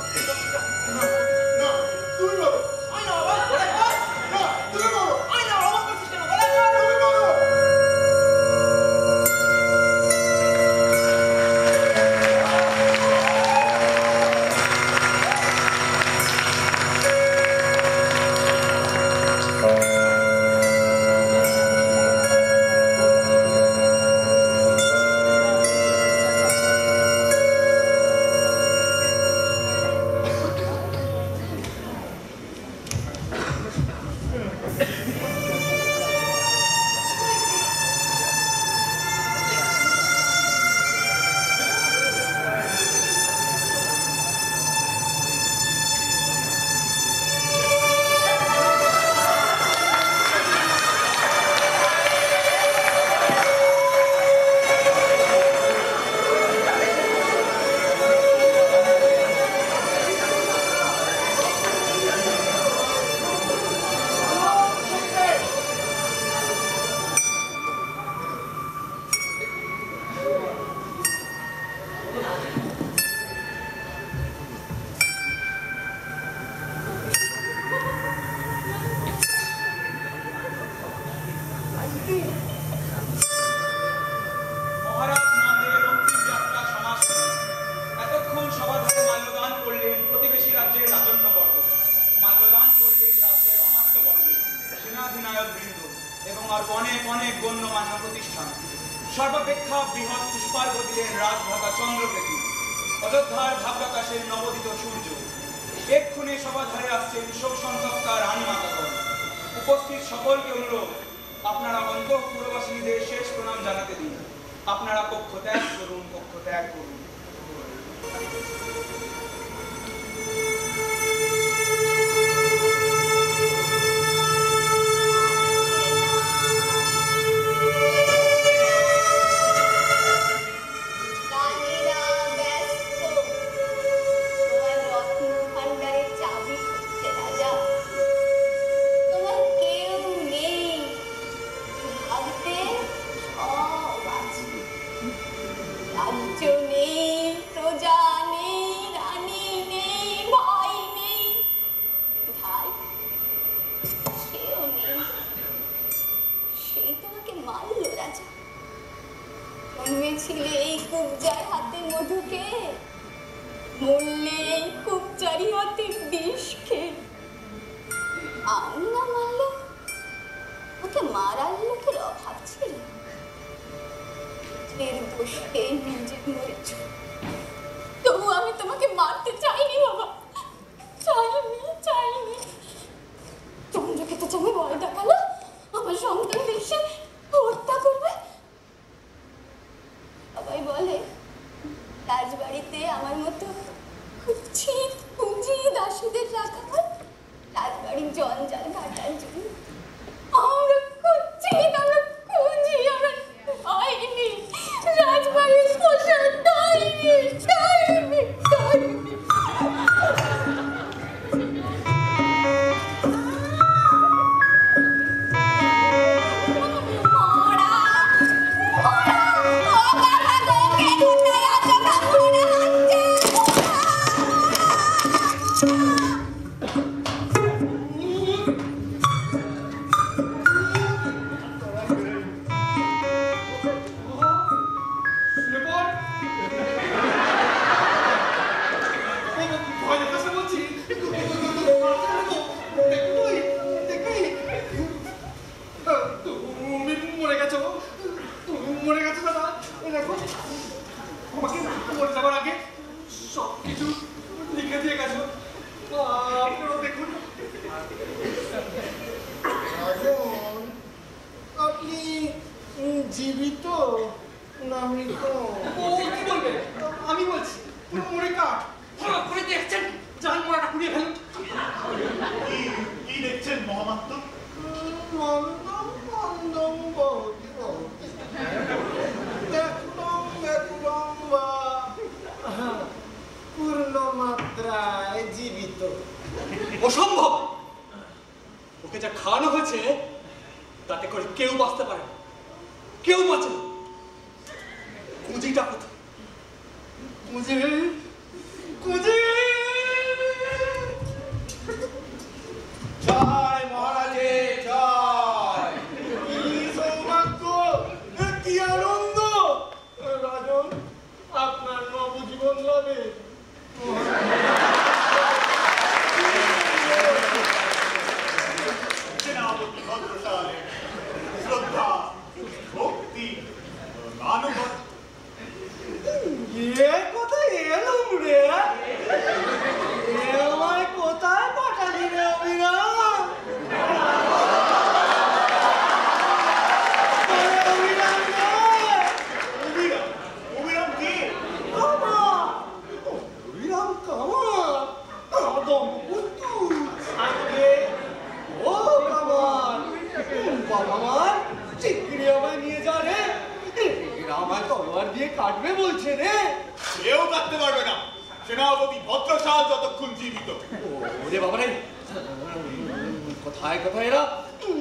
না, তুমি বলো। আয় না বাবা বলে কর না, তুমি বলো। আয় না বাবা করছিস কেন বলে কর তুমি বলো। মহারাজ নন্দের অন্তিম যাত্রা সমাপ্ত। এতক্ষণ সভাধারে মাল্যদান করলেন প্রতিবেশী রাজ্যের রাজন্যবর্গ, মাল্যদান করলেন রাজ্যের অমাত্যবর্গ, সেনাধিনায়ক বৃন্দ এবং আর অনেক অনেক গণ্যমান্য প্রতিষ্ঠান। সর্বাপেক্ষা বৃহৎ পুষ্পার্ঘ দিলেন রাজভ্রাতা চন্দ্রকেতু, অযোধ্যার ভাবরাকাশের নবোদিত সূর্য। এক্ষুনি সভাধারে আসছেন শোক সন্তপ্তা রানী মাতাগণ। উপস্থিত সকলকে অনুরোধ, আপনারা অন্তঃপুরবাসিনীদের শেষ প্রণাম জানাতে দিন। আপনারা কক্ষ ত্যাগ করুন, কক্ষ ত্যাগ করুন। রানীরা ব্যস্ত, তোমার রত্ন ভাণ্ডারের চাবি খুঁজছে রাজা। তোমার কেউ নেই, ভাবতে সব আছে। রাজ্য নেই, প্রজা নেই, রানী নেই, ভাই নেই। ভাই সেও নেই, সেই তোমাকে মারল রাজা। জন্মেছিলে এই কুবজার হাতে মধুকে, মরলে এই কুবজারি হাতে বিষ খেয়ে। আমি না মারলে ওকে মারার লোকের অভাব ছিল। এর দোষে নিজে মরেছ, তবু আমি তোমাকে মারতে চাইনি বাবা, চাইনি। চন্দ্রকেতু তুমি ভয় দেখালো আমার সন্তান এসে হত্যা করবে। সবাই বলে রাজবাড়িতে আমার মতো কুৎসিত পুঁজি দাসীদের রাখা হয় রাজবাড়ির জঞ্জাল ঘাটার জন্য। আমরা কুৎসিত, আমরা পুঁজি, আমরা পাইনি রাজবাড়ির পোষণ, পাইনি। মরা জীবিত না মৃত? ও কি বলবে? আমি বলছি মরে কাঠ ভালো করে দেখছেন জান মোড়াটা পুড়িয়ে ফেলুন। কি দেখছেন মহামাত্র? মন্দম মন্দম বহতি বহতি দেখলম দেখলম বা পূর্ণ মাত্রায় জীবিত। অসম্ভব! ওকে যা খাওয়ানো হয়েছে তাতে করে কেউ বাঁচতে পারে না, কেউ বাঁচে না। পুঁজিটা কোথায়? পুঁজি পুঁজি জয় মহারাজের জয়। কি সৌভাগ্য, কি আনন্দ! রাজন, আপনার নবজীবন লাভে সেনাপতি ভদ্রশালের শ্রদ্ধা, ভক্তি, আনুগত্য। এ কোথায় এলুম রে? এ আমায় কোথায় পাঠালি রে অবিরাম? অবিরাম রে! অবিরাম, অবিরাম কে? কামা! অবিরাম কামা! আদম কুত্তু! আজকে ও কামাল! বাবা আমার চিকড়ি আমায় নিয়ে যা রে! এরা আমায় তলোয়ার দিয়ে কাটবে বলছে রে! কেউ কাটতে পারবে না। সেনাপতি ভদ্রশাল যতক্ষণ জীবিত। ওরে বাবা রে! কোথায় কোথায় এরা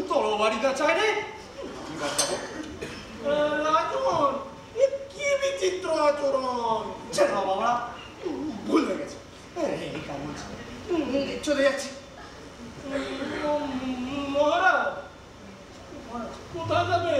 তরবারি কাচায় রে? রাজন, এ কি বিচিত্র আচরণ! ছেড়া বাবা, ভুল হয়ে গেছে। এই কেমন চলে যাচ্ছি। মহারাজ, কোথায় যাবে?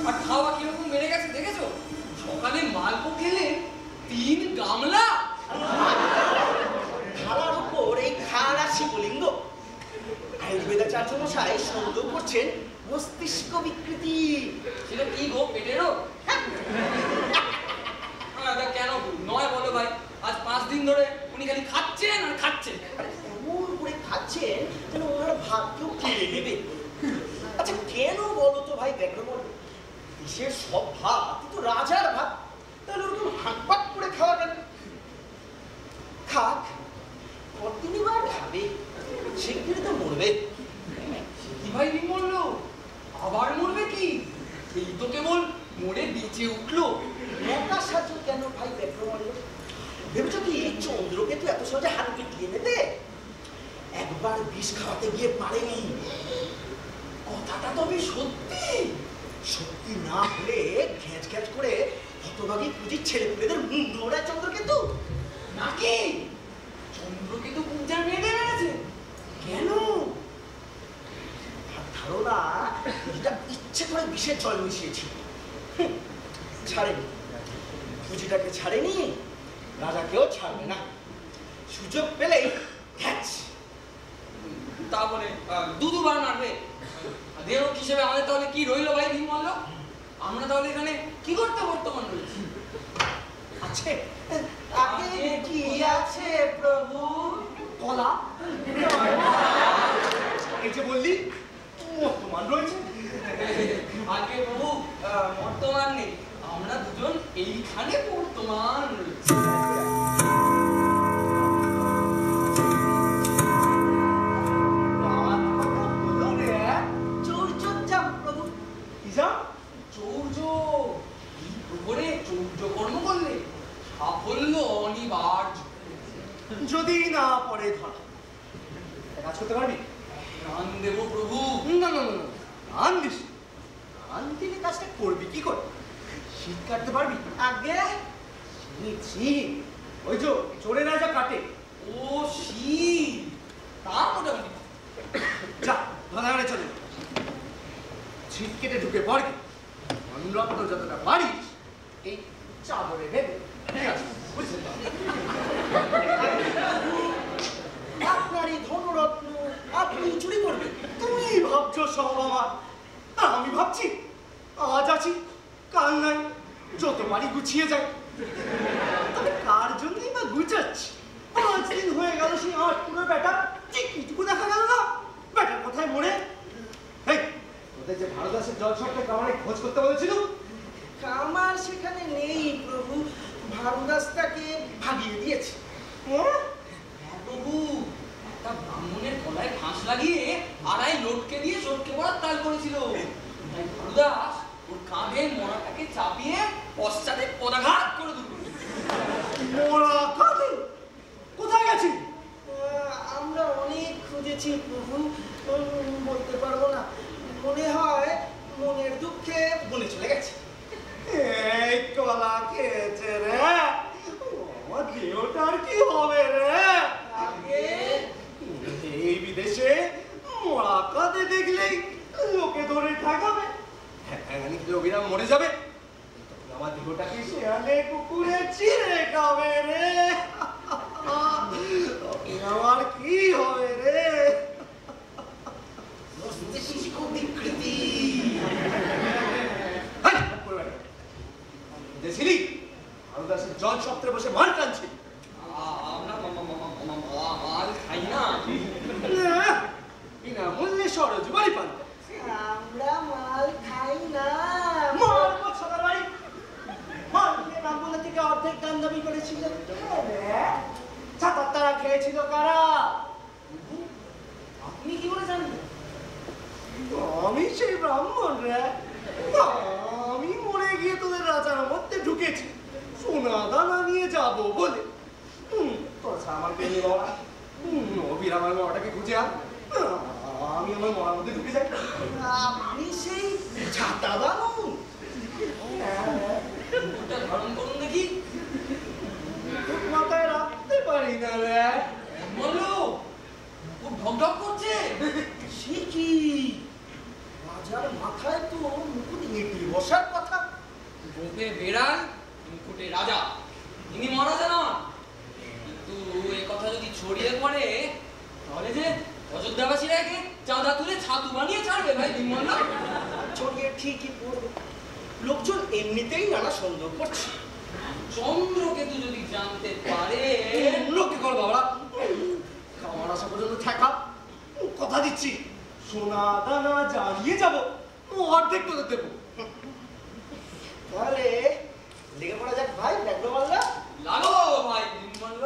আর খাওয়া কিরকম বেড়ে গেছে দেখেছো? সকালে মালপো খেলে 3 গামলা। থালার উপর এই খাড়া শিবলিঙ্গ। আয়ুর্বেদাচার্য মশাই সন্দেহ করছেন মস্তিষ্ক বিকৃতি। সেটা কি গো, পেটেরও? কেন নয় বলো ভাই, আজ 5 দিন ধরে উনি খালি খাচ্ছেন আর খাচ্ছেন। এমন করে খাচ্ছেন যেন ওনার ভাগ্য কেড়ে নেবে। আচ্ছা কেন বলো তো ভাই ব্যাঘ্রমল? দেশের সব ভাত তো রাজার ভাত, তাহলে ওরকম হাঁকপাক করে খাওয়া কেন? খাক, কতদিনই বার খাবে, শিগগিরই তো মরবে। কি ভাই মরলো? আবার মরবে কি? এই তো কেবল মরে বেঁচে উঠলো। মোটা সাজু কেন ভাই ব্যাঘ্রমল? ভেবেছো কি চন্দ্রকেতু এত সহজে হাত পিটিয়ে নেবে? একবার বিষ খাওয়াতে গিয়ে পারেনি। কথাটা তবে সত্যি। সত্যি না হলে ঘ্যাঁচ ঘ্যাঁচ করে হতভাগী পুঁজির ছেলেপুলেদের মুন্ড ওড়ায় চন্দ্রকেতু নাকি? চন্দ্রকেতু পূজার মেয়েদের মেরেছে? কেন? ধারণা এটা ইচ্ছে ইচ্ছে করে বিষের জল মিশিয়েছিল। ছাড়েনি, পুঁজিটাকে ছাড়েনি, রাজাকেও ছাড়বে না। সুযোগ পেলেই হ্যাচ। তা বলে দুবার মারবে দেহ হিসেবে আমাদের তাহলে কি রইলো ভাই ভীমমল্ল? আমরা তাহলে এখানে কি করতে বর্তমান রয়েছি? আছে আগে কি আছে প্রভু? কলা এই যে বললি বর্তমান রয়েছে। আগে প্রভু বর্তমান নেই, আমরা দুজন এইখানে বর্তমান রয়েছি। যদি না পড়ে ধরা কাজ করতে পারবি? প্রাণ দেব প্রভু। না না না প্রাণ দিস, প্রাণ দিলে কাজটা করবি কি করে? শীত কাটতে পারবি? আগে শীত ওই যে চোরে রাজা কাটে। ও শীত, তা মোটামুটি যা ধরে চলে ছিট কেটে ঢুকে পড়বি। অনুরত্ন যতটা পারিস এই চাদরে ভেবে আপনারই ধনরত্ন আপনি চুরি করবেন? তুমি ভাবছো সব আমার, আর আমি ভাবছি আজ আছি কাল নাই, যত পারি গুছিয়ে যাই। তবে কার জন্যই বা গুছাচ্ছি? 5 দিন হয়ে গেল সেই 8 পুরো বেটা চিকিটুকু দেখা গেল না। বেটার কোথায় মরে? এই তোদের যে ভারতদাসের জলছকটা কামারে খোঁজ করতে বলেছিল, কামার সেখানে নেই প্রভু, ভারুদাসটাকে ভাগিয়ে দিয়েছে। প্রভু একটা ব্রাহ্মণের গলায় ফাঁস লাগিয়ে 2.5 লোটকে দিয়ে চটকে পড়ার তাল করেছিল। তাই ভারুদাস ওর কাঁধে মরাটাকে চাপিয়ে পশ্চাতে পদাঘাত করে দিল। মোরা কাঁধে কোথায় গেছি? আমরা অনেক খুঁজেছি প্রভু, বলতে পারবো না। মনে হয় মনের দুঃখে বনে চলে গেছে। এই কলা খেয়েছে রে, আমার দেহটার কি হবে রে? আগে এই বিদেশে মরা কাঁধে দেখলেই লোকে ধরে ঠেকাবে, লোকেরা মরে যাবে, তখন আমার দেহটাকে শেয়ালে কুকুরে চিড়ে খাবে রে। তখন আমার কি হবে রে? মস্তিষ্ক বিকৃতি। দেখছিলি ভারতদাসের জল সপ্তাহে বসে মার টানছি। আমরা মাল খাই না, বিনামূল্যে সরজ বাড়ি পান। আমরা মাল খাই না। মাল সবার বাড়ি মাল খেয়ে ব্রাহ্মণের থেকে অর্ধেক দান দাবি করেছিল। ছাতার তারা খেয়েছিল কারা? আপনি কি করে জানবেন? আমি সেই ব্রাহ্মণ রে, আমি মরে গিয়ে তোদের রাজার মধ্যে ঢুকেছি সোনা দানা নিয়ে যাবো বলে। তোর আমার পেয়ে বাবা অবির আমার মরাটাকে খুঁজে আন, আমি আমার মরার মধ্যে ঢুকে যাই। আপনি সেই ছাতা বানু? ধারণ করুন দেখি। মাথায় রাখতে পারি না রে। বললো ও ঢকঢক করছে। সে কি রাজার মাথায় তো মুকুট এঁটে বসার কথা। গোপে বেড়াল মুকুটে রাজা, তিনি মহারাজা নন। কিন্তু এ কথা যদি ছড়িয়ে পড়ে তাহলে যে অযোধ্যাবাসীরা একে চাঁদা তুলে ছাতু বানিয়ে ছাড়বে ভাই ভীমমল্ল। ছড়িয়ে ঠিকই পড়বে, লোকজন এমনিতেই নানা সন্দেহ করছে। চন্দ্রকেতু যদি জানতে পারে। লোকে কর বাবা, আমার আশা পর্যন্ত ঠেকা, কথা দিচ্ছি সোনা দানা জ্বালিয়ে যাবো, অর্ধেক তোদের দেবো। তাহলে লেগে পড়া যাক ভাই ব্যাঘ্রমাল্লা। লাগো ভাই ভীমমল্ল।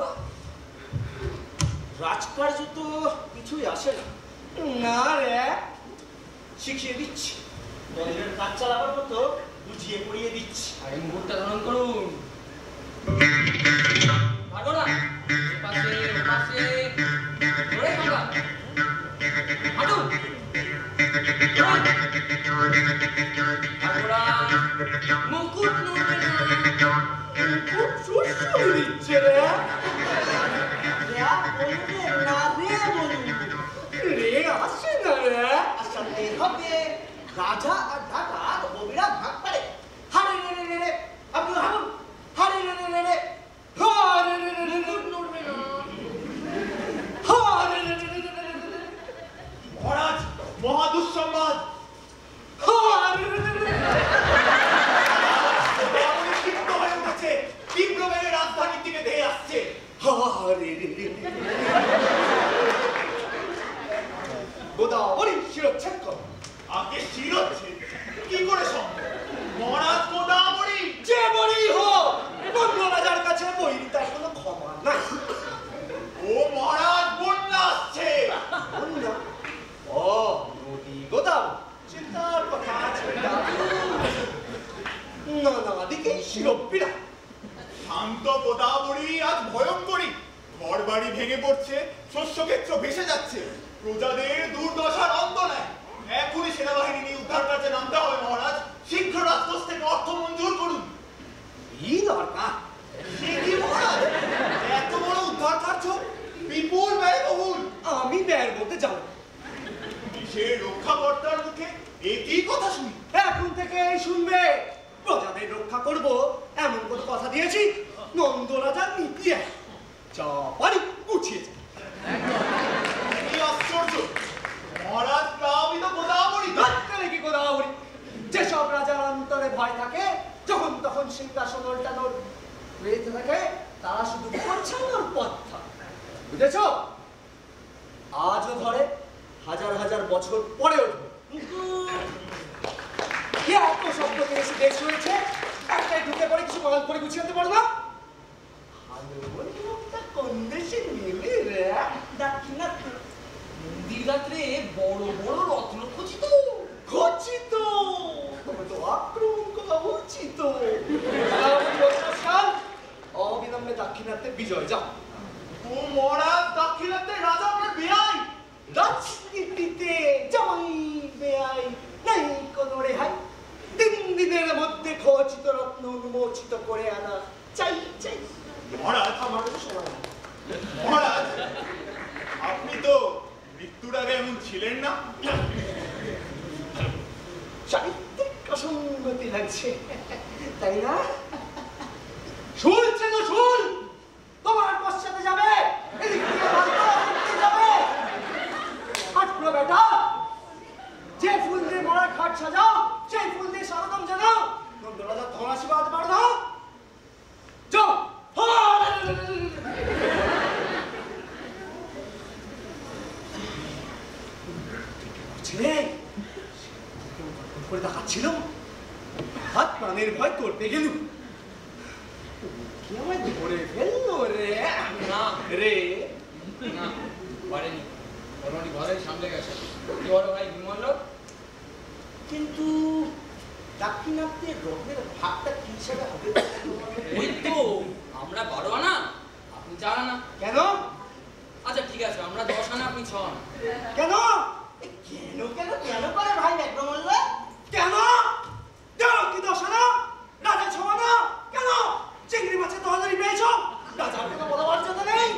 রাজকার্য তো কিছুই আসে না। না রে, শিখিয়ে দিচ্ছি, দলের কাজ চালাবার মতো বুঝিয়ে পড়িয়ে দিচ্ছি। আগে মুহূর্তে ধারণ করুন। ভাগো না, এপাশে ওপাশে ধরে থাকা হাঁটুন। মুকুট নড়বে না। খুব সুস্থ দিচ্ছে রে। বলবে না রে বলুন, রে আসছে না রে। আসাতে হবে। রাজা আর ঢাকার অবিরাম ভাগ পারে। হারে রে রে রে রে, আপনি ভাবুন, হারে রে রে রে রে, হারে রে রে রে রে, নড়বে না, হারে রে রে রে রে রে রে, মহারাজ মহা দুঃসংবাদ, হারে রে রে রে রে। বামুনের ক্ষিপ্ত হয়ে উঠেছে, তীব্র বেগে রাজধানীর দিকে ধেয়ে আসছে। হারে রে রে রে। গোদাবরী শিরোচ্ছেদ কর। আগে শিরোচ্ছেদ কি করে সম্ভব? মহারাজ গোদাবরী যে বড়ই হোক, বন্য রাজার কাছে বৈরী তার কোনো ক্ষমা নাই। ও মহারাজ বন্যা আসছে। বন্যা? ও নদী গোদাবরী, চিন্তার কথা আছে নানা দিকে শিরোপীড়া। শান্ত গোদাবরী আজ ভয়ঙ্করী, ঘর বাড়ি ভেঙে পড়ছে, শস্যক্ষেত্র ভেসে যাচ্ছে, প্রজাদের দুর্দশার অন্ত নাই। এখনই সেনাবাহিনী নিয়ে উদ্ধার কাজে নামতে হবে মহারাজ। শীঘ্র রাজকোষ থেকে অর্থ মঞ্জুর করুন। কি দরকার? সে কি মহারাজ, এত বড় উদ্ধার কার্য বিপুল ব্যয়বহুল। আমি ব্যয়ের মধ্যে যাব। দেশের রক্ষাকর্তার মুখে একই কথা শুনি। এখন থেকে এই শুনবে, প্রজাদের রক্ষা করব এমন কোনো কথা দিয়েছি, নন্দ রাজার নীতি এক। যা পারি গুছিয়ে যা। কি আশ্চর্য, মহারাজ প্লাবিত গোদাবরী। ধরতে নাকি গোদাবরী? যেসব রাজার অন্তরে ভয় থাকে, যখন তখন সিংহাসন উল্টানোর বেঁধে থাকে, তারা শুধু পছানোর পথ থাকে। বুঝেছ? আজও ধরে, হাজার হাজার বছর পরেও ধরে। কে এত শব্দ করেছে দেশ হয়েছে, একটাই ঢুকে পড়ে কিছু মাল করে গুছিয়ে আনতে পারো না? কোন দেশে নেবে রে? দাক্ষিণাত্য। মন্দির রাত্রে বড় বড় রত্ন খচিত। খচিত? তবে তো আক্রমণ করা উচিত। অবিলম্বে দাক্ষিণাত্যে বিজয় যাও। ও মহারাজ, দাক্ষিণাত্যের রাজা আপনার বেআই। রাজনীতিতে জামাই বেআই নাই কোনো রেহাই। 3 দিনের মধ্যে খচিত রত্ন উন্মোচিত করে আনা চাই চাই। মহারাজ, আমার শোনা না। মহারাজ, আপনি তো মৃত্যুর আগে এমন ছিলেন না। চারিত্রিক অসঙ্গতি লাগছে, তাই না? শুনছে না? শুন, তোমার পশ্চাতে যাবে, এদিক থেকে ভালো যাবে। হাঁটলো বেটা, যে ফুল দিয়ে মরার খাট সাজাও, সেই ফুল দিয়ে স্বাগতম জানাও। নন্দরাজার ধনাশীর্বাদ বার দাও। যাও। করে দেখাচ্ছিল, হাত প্রাণের ভয় করতে গেল, কি আমায় ধরে ফেললো রে। না রে না, পারেনি, মোটামুটি ঘরে সামলে গেছে। কি বড় ভাই বিমল? কিন্তু দাক্ষিণাত্যের রত্নের ভাগটা কি হিসাবে হবে? ওই তো আমরা 12 আনা, আপনি 4 আনা। কেন? আচ্ছা ঠিক আছে, আমরা 10 আনা, আপনি 6 আনা। কেন? কেন কেন কেন করে ভাই ম্যাক্রোমল্ল? কেন? কেন কি 10 আনা? রাজা 6 আনা? কেন? চিংড়ি মাছের তরকারি পেয়েছ? রাজার কোনো বড় মর্যাদা নেই?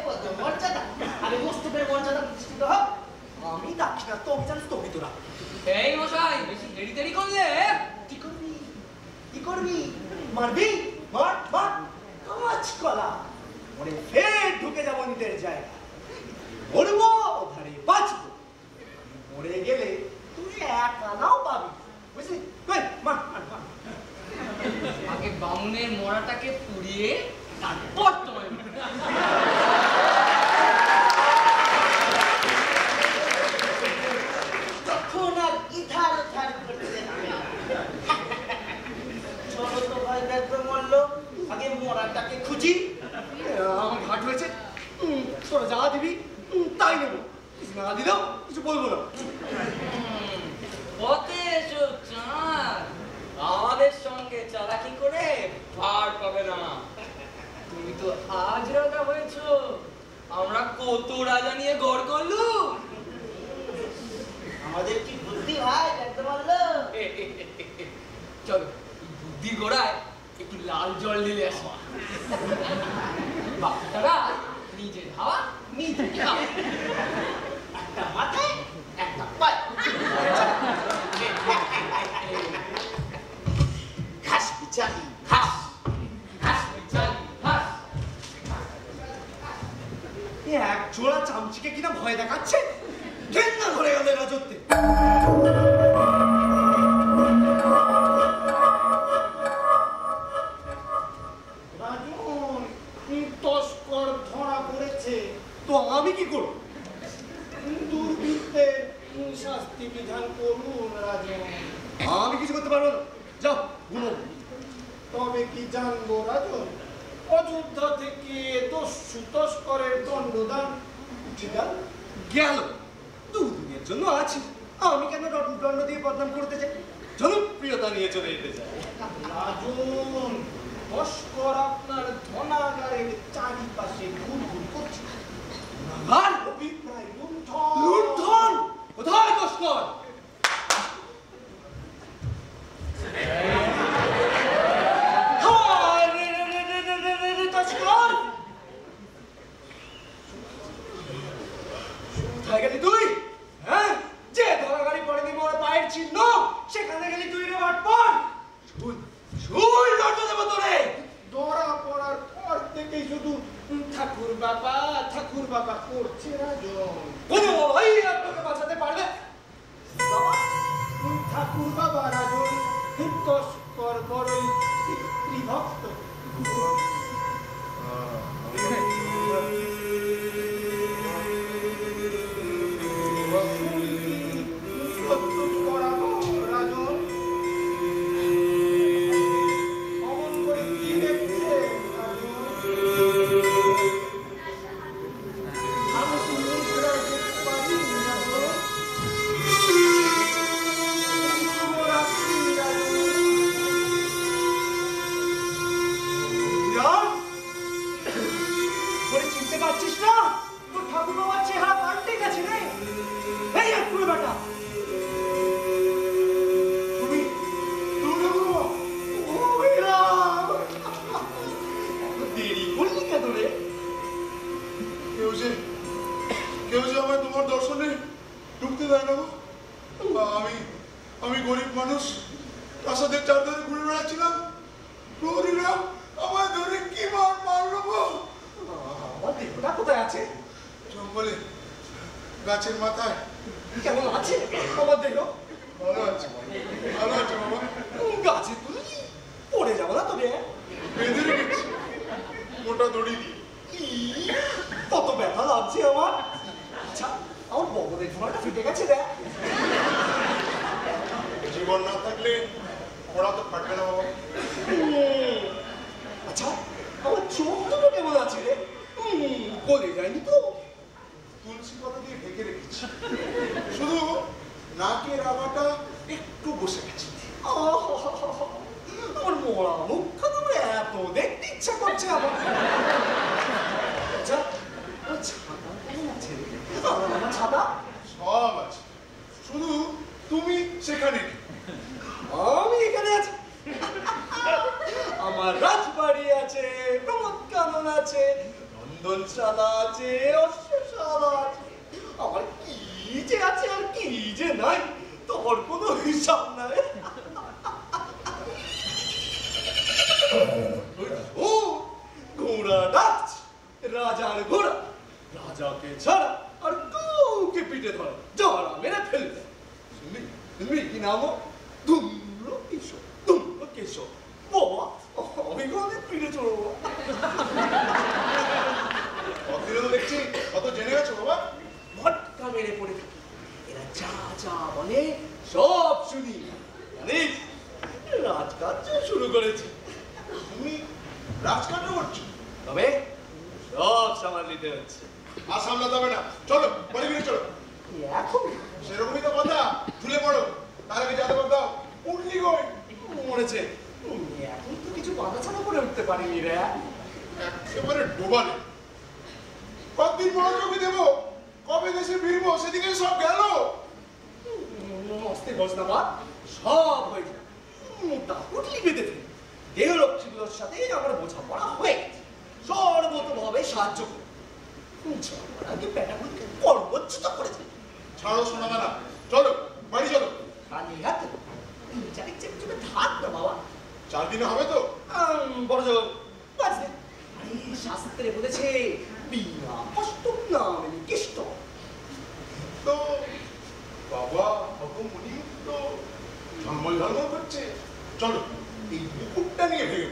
কত মর্যাদা? আরে মস্তকের মর্যাদা প্রতিষ্ঠিত হোক। আমি দাক্ষিণাত্য অভিযান স্থগিত রাখ। এই মশাই, বেশি দেরি করলে কি করবি? কি করবি? মারবি? মার মার, কাজ কলা। মনে ফের ঢুকে যাবো নিজের জায়গা, মরবো ওধারে বাঁচবো। মরে গেলে তুই 1 আনাও পাবি, বুঝলি? মার মার মার। আগে বামুনের মরাটাকে পুড়িয়ে তারপর তোমায় তখন আর ইধার উধার করতে হবে না। চলো তো ভাই ম্যাক্রোমল্ল, আগে মরাটাকে খুঁজি। আমার ঘাট হয়েছে, তোরা যা দিবি তাই নেবো, কিছু না দিলেও কিছু বলবো না। পথে এসো চাঁদ, আমাদের সঙ্গে চালাকি করে পার পাবে না। তুমি তো আজ রাজা হয়েছ, আমরা কত রাজা নিয়ে গড় করলুম। আমাদের কি বুদ্ধি ভাই ম্যাক্রোমল্ল? চলো, এই বুদ্ধির গোড়ায় একটু লাল জল ঢেলে আসো। বাচ্চারা নিজের হাওয়া নিজে খাও। একটা মাথায় একটা এক জোড়া চামচিকে কিনা ভয় দেখাচ্ছে, ঘেন্না ধরে গেল রাজত্বে। রাজন, তস্কর ধরা পড়েছে, তো আমি কি করব? দুর্বৃত্তের শাস্তি বিধান করুন রাজন। আমি কিছু করতে পারবো না, যাও ঘুমো। তবে কি জানবো রাজন, অযোধ্যা থেকে দস্যু তস্করের দণ্ডদান উঠে গেল গেল, দুদিনের জন্য আছি, আমি কেন দণ্ড দিয়ে বদনাম করতে চাই? জনপ্রিয়তা নিয়ে চলে যেতে চাই। রাজন, তস্কর আপনার ধনাগারের চারিপাশে ঘুরঘুর করছে। অভিপ্রায় লুণ্ঠন। লুণ্ঠন? কোথায় তস্কর? তুই হ্যাঁ, যে ধরাগাড়ি পড়েনি মোর পায়ের চিহ্ন, সেখানে গেলি তুই রে বাটপার। শুন লজ্জা দেব তোরে। ধরা পড়ার পর থেকেই শুধু ঠাকুর বাবা করছে রাজন। কোনো ভাই আপনাকে বাঁচাতে পারবে? ঠাকুর বাবা রাজন তস্কর বড়ই পিতৃভক্ত। আমি গরিব মানুষ, প্রাসাদের চারধারে ঘুরে বেড়াচ্ছিলাম, প্রহরীরা আমায় ধরে কি মারলো গো। আমার দেহটা কোথায় আছে? জঙ্গলে, গাছের মাথায়। কেমন আছে আমার দেহ? ভালো আছে, ভালো আছে বাবা। গাছে তুলি পড়ে যাবো না তবে? বেঁধে রেখেছি মোটা দড়ি দিয়ে। কত ব্যথা লাগছে আমার। আচ্ছা, আমার বগলের ঝোলাটা ফেটে গেছে রে। জীবন না থাকলে ওরা তো ফাটবে না বাবা। আচ্ছা, আমার চোখ দুটো কেমন আছে রে? গলে যায়নি তো? তুলসী পাতা দিয়ে ঢেকে রেখেছি, শুধু নাকের আগাটা একটু বসে গেছে। আমার মরা মুখখানা এত দেখতে ইচ্ছা করছে আমার। আচ্ছা, আমার ছাতা কেমন আছে রে? আমার ছাতা সব আছে, শুধু তুমি সেখানে নেই। আমি এখানে আছি। আমার রাজবাড়ি আছে, প্রমোদ কানন আছে, নন্দনশালা আছে, অশ্বশালা আছে। আমার কি যে আছে আর কি যে নাই, তোর কোনো হিসাব নাই। ঘোড়া ডাকছে, রাজার ঘোড়া, রাজাকে ছাড়া আর কাউকে পিঠে ধরে, যারা মেরে ফেলবে। তুমি কি নাম? ধুম্রকেশর। বাবা, আমি কোনদিন পিঠে চড়বো? দেখছি কত জেনে গেছো বাবা। ভটকা মেরে পড়ে থাকি, এরা যা যা বলে সব শুনি। জানিস, রাজকার্য শুরু করেছি। তুমি রাজকার্য করছো? তবে সব সামাল নিতে হচ্ছে। আর সামলাতে হবে না, চলো বাড়ি ফিরে চলো। এখন সেরকমই তো কথা, ঝুলে পড়ো। তার আগে যাতে দাও, উঠলি গই মরেছে। এখন তো কিছু বাধা ছাড়া করে উঠতে পারিনি রে, একেবারে ডোবালে। কতদিন মনোযোগী দেবো, কবে দেশে ফিরবো, সেদিকে সব গেল। অস্থির হোস না বা, সব হয়ে যায়। মোটা উঠলি বেঁধে ফেলি, দেহরক্ষীগুলোর সাথে আমার বোঝাপড়া হয়ে গেছে, সর্বতভাবে সাহায্য করে। আগে প্যাটাগুলোকে পর্বচ্যুত করেছে। ছাড়ো শোনা না, চলো বাড়ি চলো। খালি হাতে 3-4 চেপে থাক না বাবা। 4 দিনে হবে তো? বড় জোর বাজে। আরে শাস্ত্রে বলেছে বিনা কষ্ট ঝলমল করছে। চলো এই পুকুরটা নিয়ে ভেবে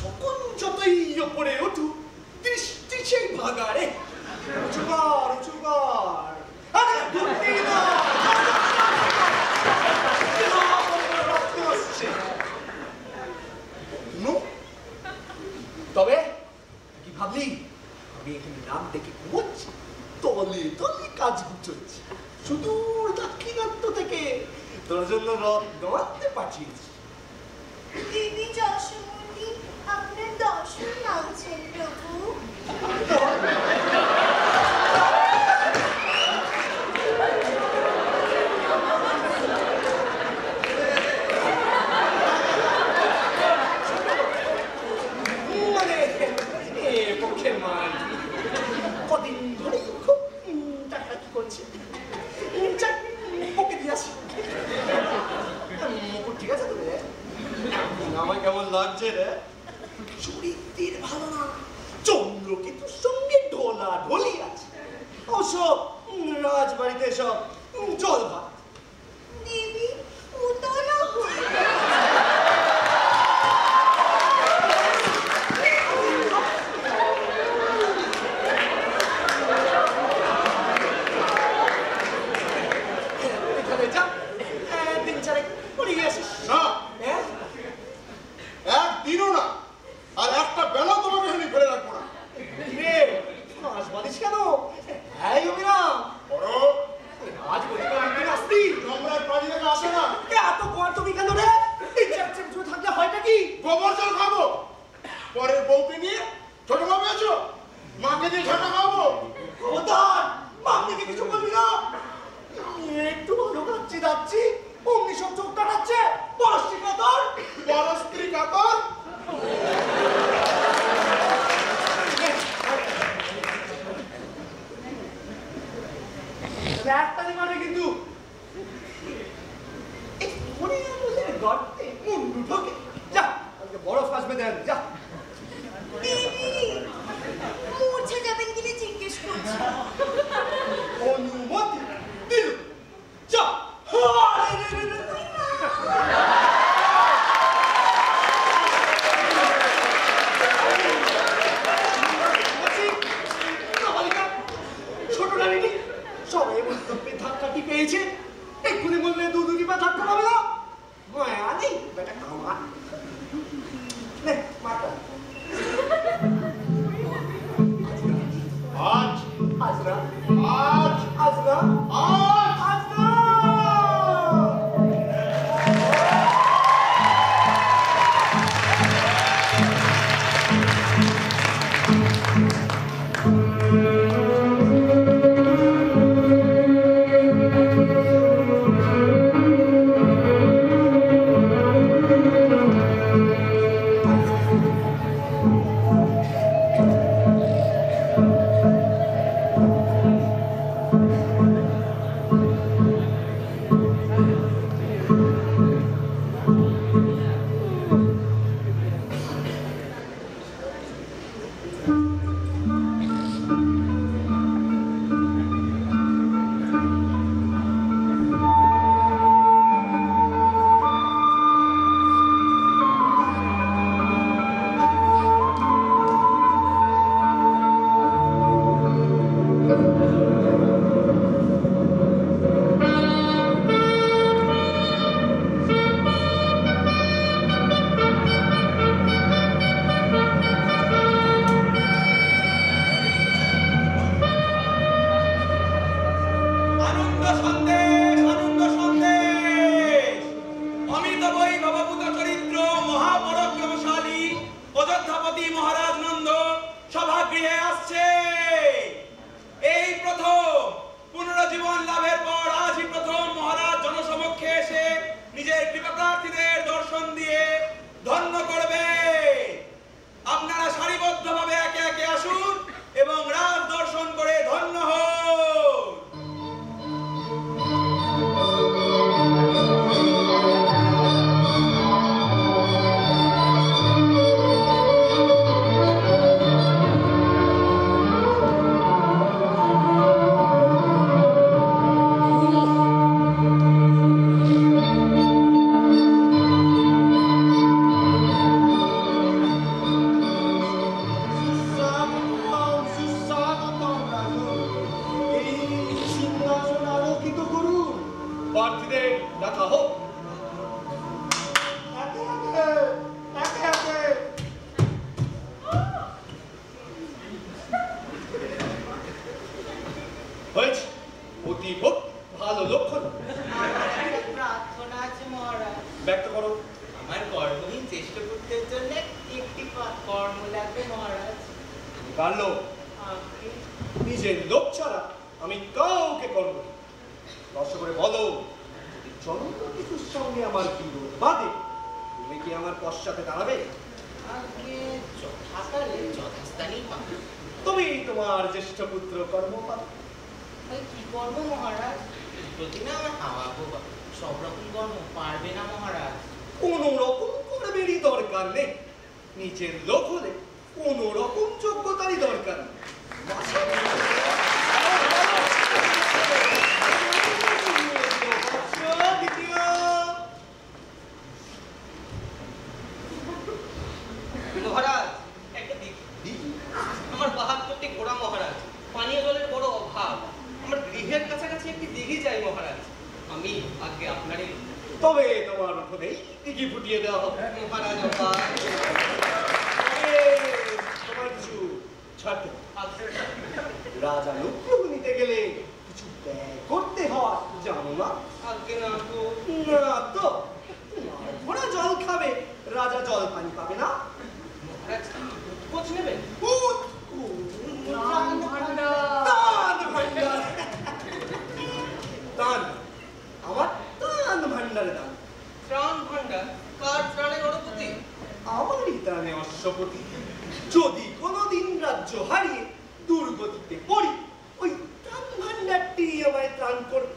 যখন যতই ওপরে উঠুক দৃষ্টি সেই ভাগাড়ে উঁচুবার উঁচুবার আরে দুর্নীতি না তবে কি ভাবলি আমি এখানে নাম ডেকে ঘুমোচ্ছি তলে তলে কাজ চলছে সুদূর দাক্ষিণাত্য থেকে তোর জন্য রথ দোয়াতে পাঠিয়েছি দেবী যশোমতি আপনার দর্শন মাংছেন প্রভু মানে পক্ষের মান কদিন ধরেই খুব টাকাটাকি করছে ওকে দিয়ে আসি ঠিক আছে তো রে আমার কেমন লাগছে রে শরীর ভালো না চন্দ্র কিন্তু সঙ্গে ঢোলা ঢোলি আছে অবশ্য রাজবাড়িতে সব জল ভাত দেবী উতলা এখানে যা দিন চারেক পড়ে গিয়েছিস না হ্যাঁ একদিনও না আর একটা বেলা তোমাকে এখানে ফেলে রাখবো না। রে মাস বাদিস কেন হ্যাঁ অভিরাম বড় আজ বলিকা একদিন আসতি নোংরার পানি থেকে আসে না, এত কোয়ার তুমি কেন রে এই চারটে বছর থাকলে হয়টা কি গোবর জল খাবো, পরের বউকে নিয়ে ছোট বাবু আছো, মাকে দিয়ে ঝাঁটা খাবো। খবরদার মামনিকে কিছু বলবি না একটু ভালো খাচ্ছি যাচ্ছি অমনি সব চোখ কাটাচ্ছে পরশ্রী কাতর বড় স্ত্রী কাতর একটাই মানে কিন্তু এই মনে আমাদের গর্তে মুন্ডু ঢোকে যা আমাকে বড় ফাঁসবে দেন যা দেবী মূর্ছা যাবেন কিনা জিজ্ঞেস করছি অনুমতি দিল যা ছোট রানী সবাই মন্তব্যে ধাক্কাটি পেয়েছে এক্ষুনি বললে দুদুকি বা ধাক্কা পাবে না মায়া নেই বেটা খাওয়া নে মাটা আজ আজ না আজ আজ না আজ আজ না পারলো? নিজের লোক ছাড়া আমি কাউকে করব না। কষ্ট করে বলো, চন্দ্রকেতুর সঙ্গে আমার বিরোধ বাদে তুমি কি আমার পশ্চাতে দাঁড়াবে? আগে যথাকালে যথাস্থানেই পাবে। তুমি তোমার জ্যেষ্ঠ পুত্র কর্মপাল। কি করবো মহারাজ? প্রতি না আমার হাওয়া গোবা সব রকম কর্ম পারবে না মহারাজ। কোন রকম কর্মেরই দরকার নেই। নিজের লোক হলে কোন রকম যোগ্যতারই দরকার নেই। মহারাজ একটা দেখি আমার 72টি ঘোড়া মহারাজ, পানীয় জলের বড় অভাব। আমার গৃহের কাছাকাছি একটি দিঘি যাই মহারাজ। আমি আগে আপনারই তবে তোমার ওখানেই দিঘি ফুটিয়ে দেওয়া হবে। মহারাজ তোমার কিছু ছাড়তে রাজা লক্ষ্য নিতে গেলে কিছু ব্যয় করতে হয়, জানো না? আগে না তো না তো ঘোড়া জল খাবে, রাজা জল পানি পাবে না। মহারাজ কোচ নেবেন? দান ভান্ডার, দান আমার দান ভান্ডারে দান। ত্রাণ ভান্ডার? কার ত্রাণের অরপতি? আমারই দানে অশ্বপতি। যদি কোনোদিন রাজ্য হারিয়ে দুর্গতিতে পড়ি, ওই ত্রাণ ভান্ডারটি আমায় ত্রাণ করবে।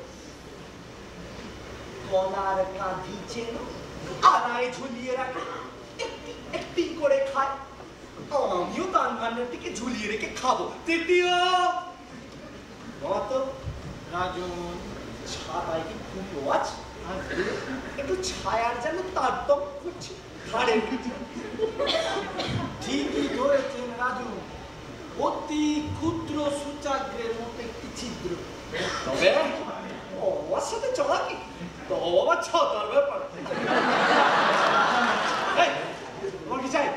গলার কাঁধি চেন আড়ায় ঝুলিয়ে রাখে, একটি একটি করে খায়। আমিও ত্রাণ ভান্ডারটিকে ঝুলিয়ে রেখে খাবো। তৃতীয় মত রাজন ছাতায় কি ফুটো আছে? একটু ছায়ার যেন তারতম্য করছে ঘাড়ের পিঠে। ঠিকই ধরেছেন রাজু, অতি ক্ষুদ্র সূচাগ্রের মতো একটি ছিদ্র। তবে আমার সাথে চলা কি তো আবার ছাতার ব্যাপার। তোমার কি চাই?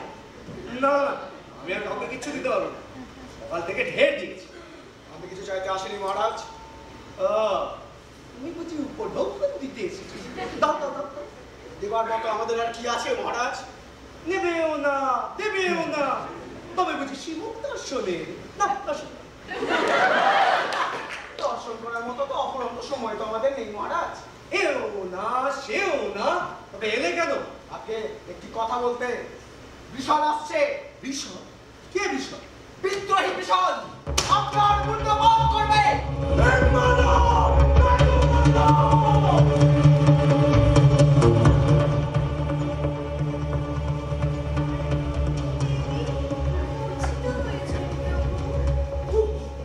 না না, আমি আর কাউকে কিচ্ছু দিতে পারবো না। সকাল থেকে ঢের দিয়েছি। আমি কিছু চাইতে আসেনি মহারাজ। তুমি বুঝি উপঢৌকন দিতে এসেছি? দাও দাও দাও। দেবার মতো আমাদের আর কি আছে মহারাজ? নেবেও না, দেবেও না, তবে বুঝি শিমুখ দর্শনে না। দর্শন করার মতো তো অপরন্ত সময় তো আমাদের নেই মহারাজ। এও না সেও না, তবে এলে কেন? আগে একটি কথা বলতে। বিষণ আসছে। বিষয়? কে বিষয়? বিদ্রোহী বিষণ আপনার মুন্ড বধ করবে।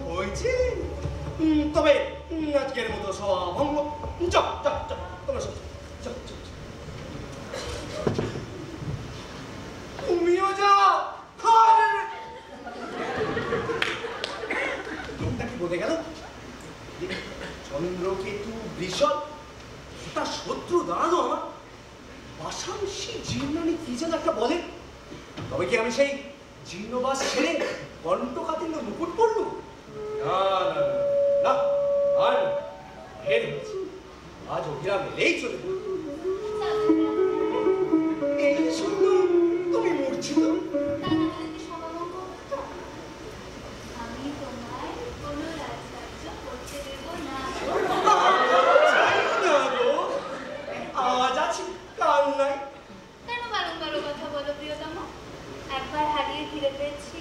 হয়েছে, তবে আজকের মতো সভা ভঙ্গ। যাও যাও যাও, তোমরা সব যাও যাও। তুমিও যাও। লোকটা কি বলে গেল? চন্দ্রকেতু বৃষণ তার শত্রু দাঁড়ানো আমার বাসাংশী জীর্ণানি কি যেন একটা বলে। তবে কি আমি সেই জীর্ণবাস ছেড়ে কণ্ঠকাঠিন্য মুকুট পড়লু? না না না, আর ঢের হয়েছে। আজ অভিরা মেলেই চলে। এই শুনো, তুমি মূর্ছিত। আমি তোমায় কোনো রাজকার্য করতে দেব না। আজ আছি, কাল নাই। কেন বারংবার কথা বলো প্রিয়তম? একবার হারিয়ে ফিরে পেয়েছি,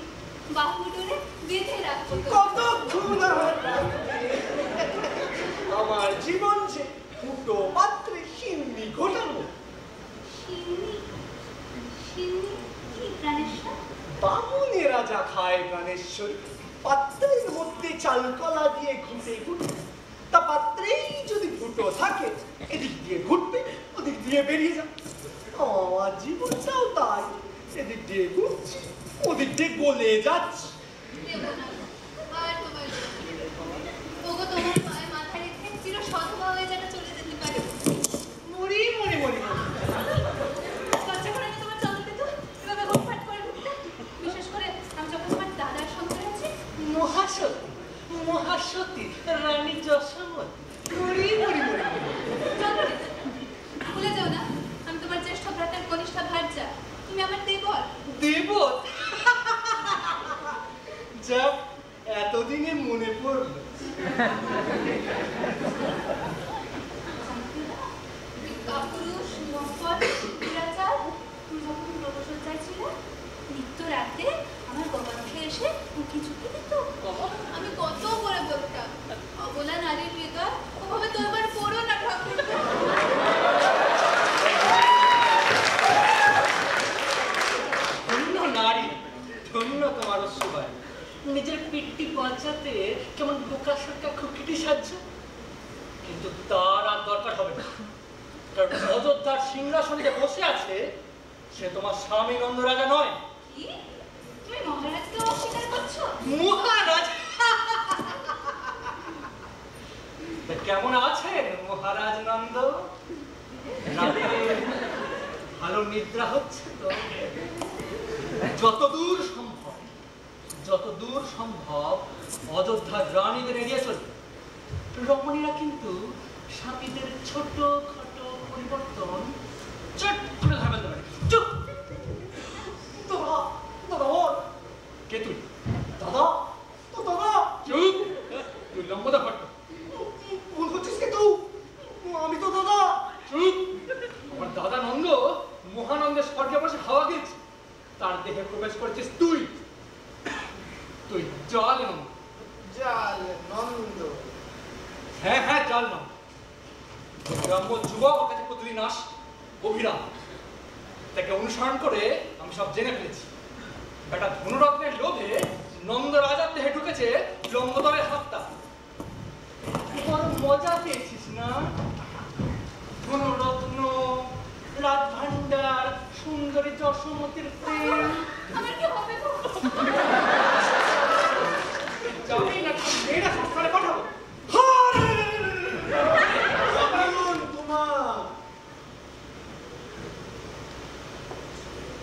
বাহু ডোরে বেঁধে রাখবো। কতক্ষণ আমার জীবন যে ফুটো পাত্রে সিন্নি ঘটানো। সিন্নি? সিন্নি কি প্রাণেশ্বর? বামুনেরা যা খায় প্রাণেশ্বরী, পাত্রের মধ্যে চাল কলা দিয়ে ঘুটে ঘুটে। তা পাত্রেই যদি ফুটো থাকে, এদিক দিয়ে ঘুরবে, ওদিক দিয়ে বেরিয়ে যাবে। আমার জীবনটাও তাই, এদিক দিয়ে ঘুরছি, ওদিক দিয়ে গলে যাচ্ছে। দেব না, আর তোমার ওগো তোমার পায়ে মাথা রেখে চির সধবা হয়ে যেন চলে যেতে পারে। মরি মরি মরি মরি। লজ্জা করে না তোমার চন্দ্রকেতু এভাবে হুটফাট করে ঢুকতে? বিশেষ করে আমি যখন তোমার দাদার সঙ্গে আছি। মহাসতী, মহাসতী রানী যশোমতী। মরি মরি মরি। চন্দ্রকেতু, ভুলে যাও না আমি তোমার জ্যেষ্ঠ ভ্রাতার কনিষ্ঠা ভার্যা। তুমি আমার দেবর। দেবর? যাক, এতদিনে মনে পড়ল। কাপুরুষ, মহৎ, দুরাচার, তুমি যখন প্রমোশন চাইছিলে, নিত্য রাতে আমার গবাকে এসে উঁকি ঝুঁকি দিত। আমি কত করে বলতাম, অবলা নারীর হৃদয় ওভাবে তোরবার পড়ো না ঠাকুর। ধন্য নারী, ধন্য তোমার সবাই। নিজের পিঠটি বাঁচাতে কেমন বোকা সরকার খুকিটি সাহায্য, কিন্তু তার আর দরকার হবে না। কারণ অযোধ্যার সিংহাসনে যে বসে আছে সে তোমার স্বামী নন্দ রাজা নয়। কি? তুমি মহারাজকে অস্বীকার করছো? মহারাজ? তা কেমন আছেন মহারাজ নন্দ? রাতে ভালো নিদ্রা হচ্ছে তো? যতদূর সম্ভব অযোধ্যার রানীদের এড়িয়ে চলবে। রমণীরা কিন্তু স্বামীদের ছোট খাটো পরিবর্তন চট করে ধরে ফেলতে পারে। চুপ! দাদা, দাদা ওর। কে তুই? দাদা, তো দাদা। চুপ! তুই লম্বদা ভট্ট। ভুল করছিস কিন্তু, আমি তো দাদা। চুপ! আমার দাদা নন্দ মহানন্দের স্বর্গে বসে হাওয়া গেছে, তার দেহে প্রবেশ করেছিস তুই। তুই জল নন্দ। জাল নন্দ। হ্যাঁ হ্যাঁ, জল নন্দ। গ্রাম্য যুবক ওর কাছে প্রতিদিন আস, অভিরাম। তাকে অনুসরণ করে আমি সব জেনে ফেলেছি। বেটা ধনুরত্নের লোভে নন্দ রাজার দেহে ঢুকেছে লম্বদরের হাতটা। বড় মজা পেয়েছিস না? ধনুরত্ন, রাজভান্ডার, সুন্দরী যশোমতির প্রেম। আমার কি হবে গো? যাবি না মেয়েরা সংস্কারে পাঠাবো।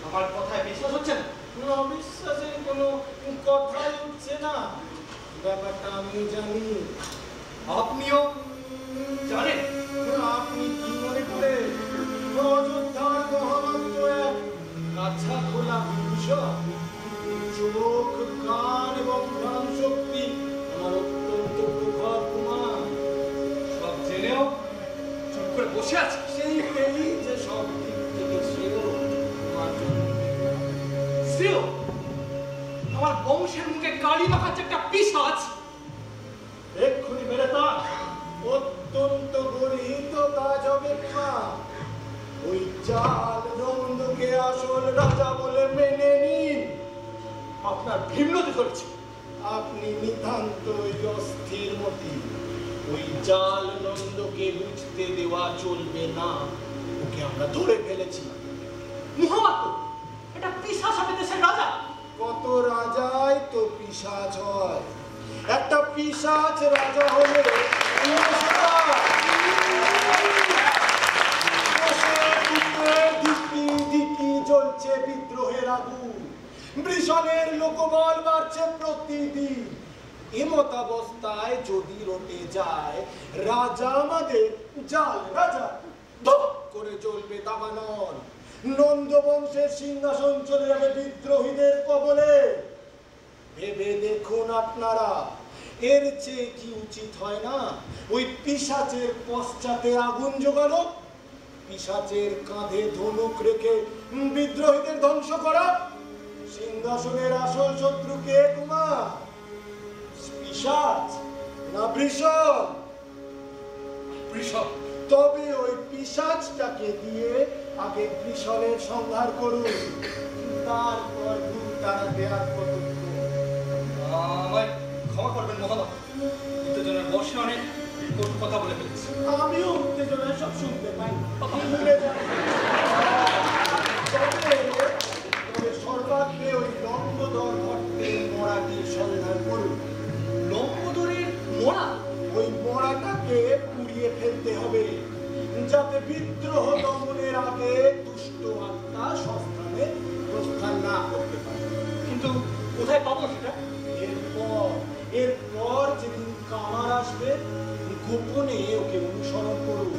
আমার কথায় বিশ্বাস হচ্ছে না? অবিশ্বাসের কোনো কথাই উঠছে না। ব্যাপারটা আমি জানি, আপনিও জানেন? আপনি কি মনে করে অযোধ্যার মহামন্ত এক কাছা খোলা বিষয়? চোখ, কান এবং প্রাণ শক্তি আমার অত্যন্ত প্রখর কুমার। সব জেনেও চুপ করে বসে আছে। সেই যে সব দিক থেকে সেও শ্রেয়, আমার বংশের মুখে কালি মাখাচ্ছে একটা পিশাচ। এক্ষুনি মেরে তা অত্যন্ত গর্হিত কাজ হবে না। ওই জাল নন্দকে আসল রাজা বলে মেনে নিন। আপনার ভিন্নতি ধরেছে। আপনি নিতান্তই অস্থির মতি। ওই জাল নন্দকে বুঝতে দেওয়া চলবে না। ওকে আমরা ধরে ফেলেছি। মুহাম্মদ এটা পিশাচ হবে দেশের রাজা। কত রাজাই তো পিশাচ হয়। একটা পিশাচ রাজা হলে জ্বলছে বিদ্রোহের আগুন, বৃষণের লোকবল বাড়ছে প্রতিদিন। এমতাবস্থায় যদি রটে যায় রাজা আমাদের জাল রাজা, ধপ করে চলবে দাবানল। নন্দ বংশের সিংহাসন চলে যাবে বিদ্রোহীদের কবলে। ভেবে দেখুন আপনারা, এর চেয়ে কি উচিত হয় না ওই পিশাচের পশ্চাতে আগুন জোগানো, পিশাচের কাঁধে ধনুক রেখে বিদ্রোহীদের ধ্বংস করা? সিংহাসনের আসল শত্রু কে কুমার? পিশাচ না বৃষণ? বৃষণ। তবে ওই পিশাচটাকে দিয়ে আগে বৃষণের সংহার করুন, তারপর দূর তাড়াতে আর কতক্ষণ। আমায় ক্ষমা করবেন মহারাজ, উত্তেজনার বর্ষে অনেক কটু কথা বলে ফেলেছি। আমিও উত্তেজনায় সব শুনতে পাই, ভুলে যাই। তবে সর্বাগ্রে ওই লম্বদর ভট্টের মরাটির সন্ধান করুন। লম্বদরের মরা? ওই মরাটাকে পুড়িয়ে ফেলতে হবে, যাতে বিদ্রোহ দমনের আগে দুষ্ট আত্মা সস্থানে প্রস্থান না করতে পারে। কিন্তু কোথায় পাবো সেটা? এরপর যেদিন কামার আসবে, গোপনে ওকে অনুসরণ করুন।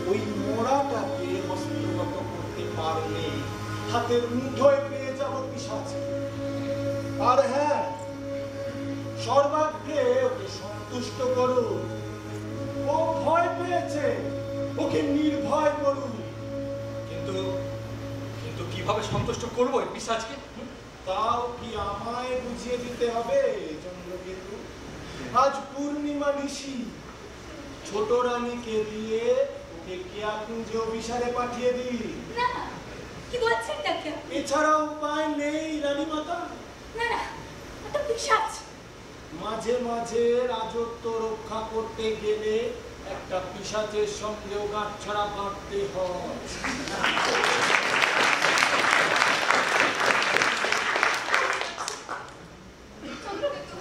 ওই মরাটাকে হস্তগত করতে পারলে হাতের মুঠোয় পেয়ে যাব পিশাচ। আর হ্যাঁ, সর্বাগ্রে ওকে সন্তুষ্ট করুন। ও ভয় পেয়েছে, ওকে নির্ভয় করুন। কিন্তু কিন্তু কিভাবে সন্তুষ্ট করবো এই পিশাচকে? তাও কি আমায় বুঝিয়ে দিতে হবে চন্দ্রকেতু? আজ পূর্ণিমা নিশি, ছোট রানীকে দিয়ে ওকে কেয়াকুঞ্জে অভিসারে পাঠিয়ে দিই। না না, কি বলছেন নাকি? এছাড়া উপায় নেই রানীমাতা। না না, ওটা পিশাচ। মাঝে মাঝে রাজত্ব রক্ষা করতে গেলে একটা পিশাচের সঙ্গেও গাঁটছড়া বাঁধতে হয়। চন্দ্রকেতু,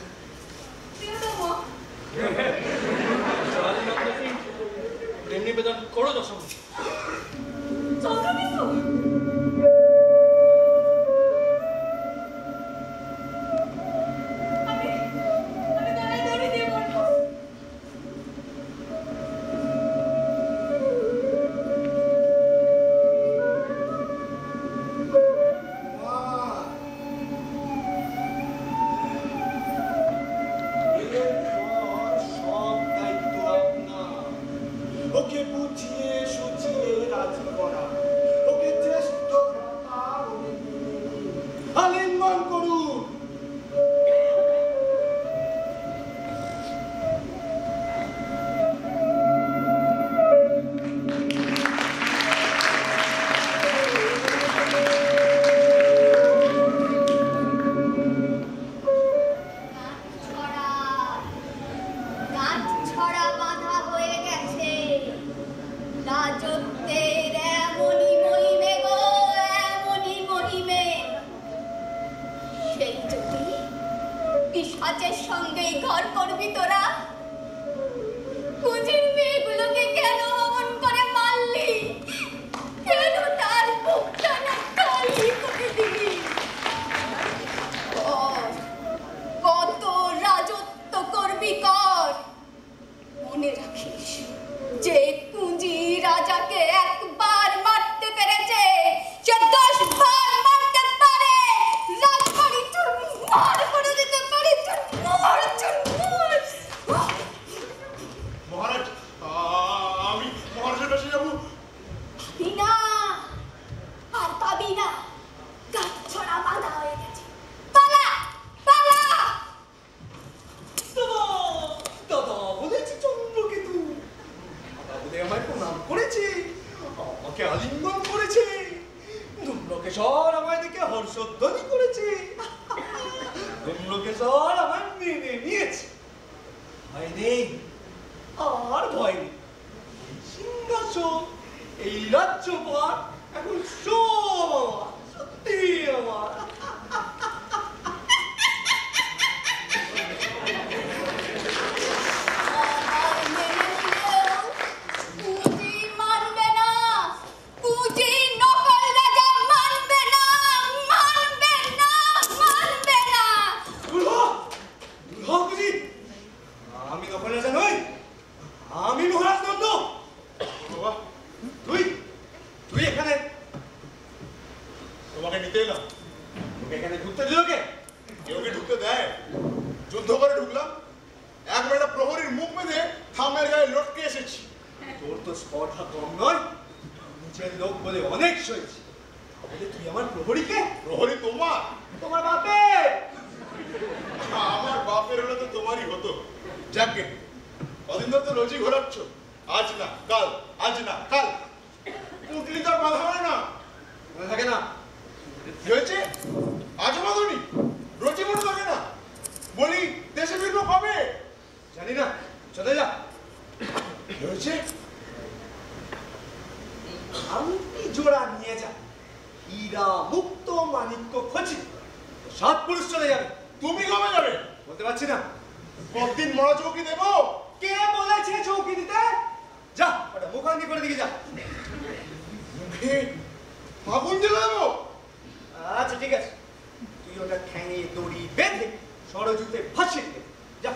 প্রিয়তম, প্রেম নিবেদন করো দশমী। চন্দ্রকেতু, আমি গলায় দড়ি দিয়ে মরবো। এরপর সব দায়িত্ব আপনার। ওকে বুঝিয়ে সুঝিয়ে রাজি করা, ওকে জ্যেষ্ঠ ভ্রাতা বলে মেনে নিন। আলিঙ্গন করুন। গাঁটছড়া বাঁধা হয়ে গেছে। রাজত্বের এমনই মহিমে গো, এমনই মহিমে। সেই যদি পিশাচের সঙ্গেই ঘর করবি তোরা, কুঁজির মেয়েগুলোকে কেন অমন করে মারলি? কেন তার বুকটা না খালি করে দিলি? কত রাজত্ব করবি কর, মনে রাখিস যে কুঁজি রাজাকে একবার মারতে পেরেছে, সে 10 বার মারতে পারে। রাজবাড়ি চুরমার করে দিতে পারে, চুরমার চুরমার। মহারাজ, আমি মহারাজের কাছে যাবো। পাবি না, আর পাবি না। গাঁটছড়া বাঁধা হয়ে গেছে। পালা, পালা। দাদা বলেছি চন্দ্রকেতু, দাদা বলে আমায় প্রণাম করেছে, আমাকে আলিঙ্গন করেছে, ধুম্রকেশর আমায় দেখে হর্ষধ্বনি করেছে, ধুম্রকেশর আমায় মেনে নিয়েছে। ভয় নেই, আর ভয় নেই। সিংহাসন, এই রাজ্যপাট এখন সব আমার, সত্যি আমার। কুঁজি মানবে না, কুঁজি নকল রাজা মানবে না, মানবে না, মানবে না। কুঁজি, আমি নকল রাজা নই, আমি মহারাজ নন্দ। বাবা, তুই এখানে, তোমাকে নিতে এলাম। তোকে এখানে ঢুকতে দিল কে? কেউ কি ঢুকতে দেয়? যুদ্ধ করে ঢুকলাম, একবার একটা প্রহরীর মুখ বেঁধে থামের গায়ে লটকে এসেছি। তোর তো স্পর্ধা কম নয়, নিজের লোক বলে অনেক সয়েছে। তাহলে তুই আমার প্রহরীকে? প্রহরী তোমার? তোমার বাপের। আমার বাপের হলে তো তোমারই হতো। যাকে কদিন ধরে তো রোজই ঘোরাচ্ছ, আজ না কাল, আজ না কাল। পুটলি তো আর বাঁধা হয় না। মনে থাকে না? কি হয়েছে? আজও বাঁধনি? রোজই মনে থাকে না? বলি দেশে ফিরবো কবে? জানি না, চলে যা। কি হয়েছে? আংটি জোড়া নিয়ে যা, হীরা মুক্ত মানিক্য খোঁজি, 7 পুরুষ চলে যাবে। তুমি কবে যাবে? বলতে পারছি না। কতদিন মরা চৌকি দেবো? কে বলেছে চৌকি দিতে? যা, ওটা মুখাঙ্গি করে দিকে যা। মুখে আগুন জ্বেলে দেবো? আচ্ছা ঠিক আছে, তুই ওটা ঠ্যাঙে দড়ি বেঁধে ষড়যুতে ভাসিয়ে দে। যা।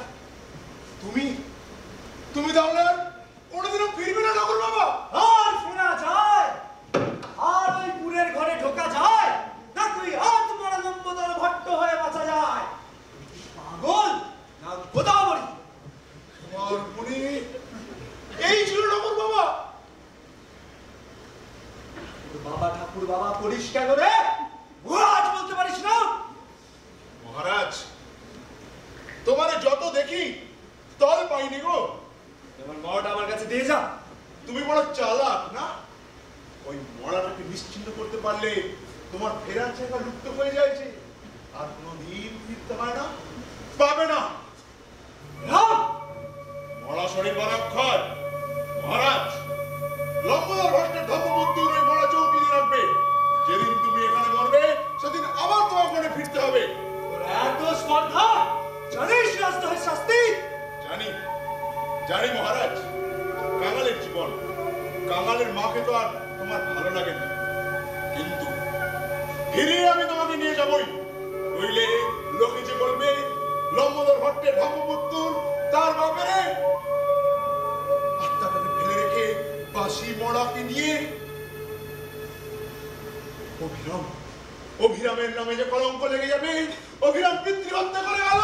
তুমি তাহলে কোনোদিনও ফিরবে না ঠাকুর বাবা? আর ফেরা যায়? আর ওই পুরের ঘরে ঢোকা যায়? না তুই আত্মরা লম্বদর ভট্ট হয়ে বাঁচা যায়? পাগল করিস কেন রে? মহারাজ বলতে পারিস না? মহারাজ, তোমারে যত দেখি তল পাইনি গো। এবার মরাটা আমার কাছে দিয়ে যা। তুমি বড় চালাক না? ওই মরাটাকে নিশ্চিন্ত করতে পারলে তোমার ফেরার জায়গা লুপ্ত হয়ে যাচ্ছে, আর কোনোদিন ফিরতে হয় না, পাবে না। মরা শরীর বরাক্ষর। মহারাজ, লম্বদর ভট্টের ধর্মবন্ধুর ওই মরা চৌকিতে রাখবে। যেদিন তুমি এখানে মরবে সেদিন আবার তোমার ওখানে ফিরতে হবে। এত স্পর্ধা! জানিস রাস্তায় শাস্তি? জানি, জানি মহারাজ। কাঙালের জীবন, কাঙালের মাকে তো আর তোমার ভালো লাগে না, কিন্তু ফিরে আমি তোমাকে নিয়ে যাবই। নইলে লোকে যে বলবে লম্বদর ভট্টের ধর্মপুত্র তার বাপেরে আত্মাটাকে ফেলে রেখে বাসি মরাকে নিয়ে অভিরাম, অভিরামের নামে যে কলঙ্ক লেগে যাবে। অভিরাম পিতৃ হত্যা করে গেল।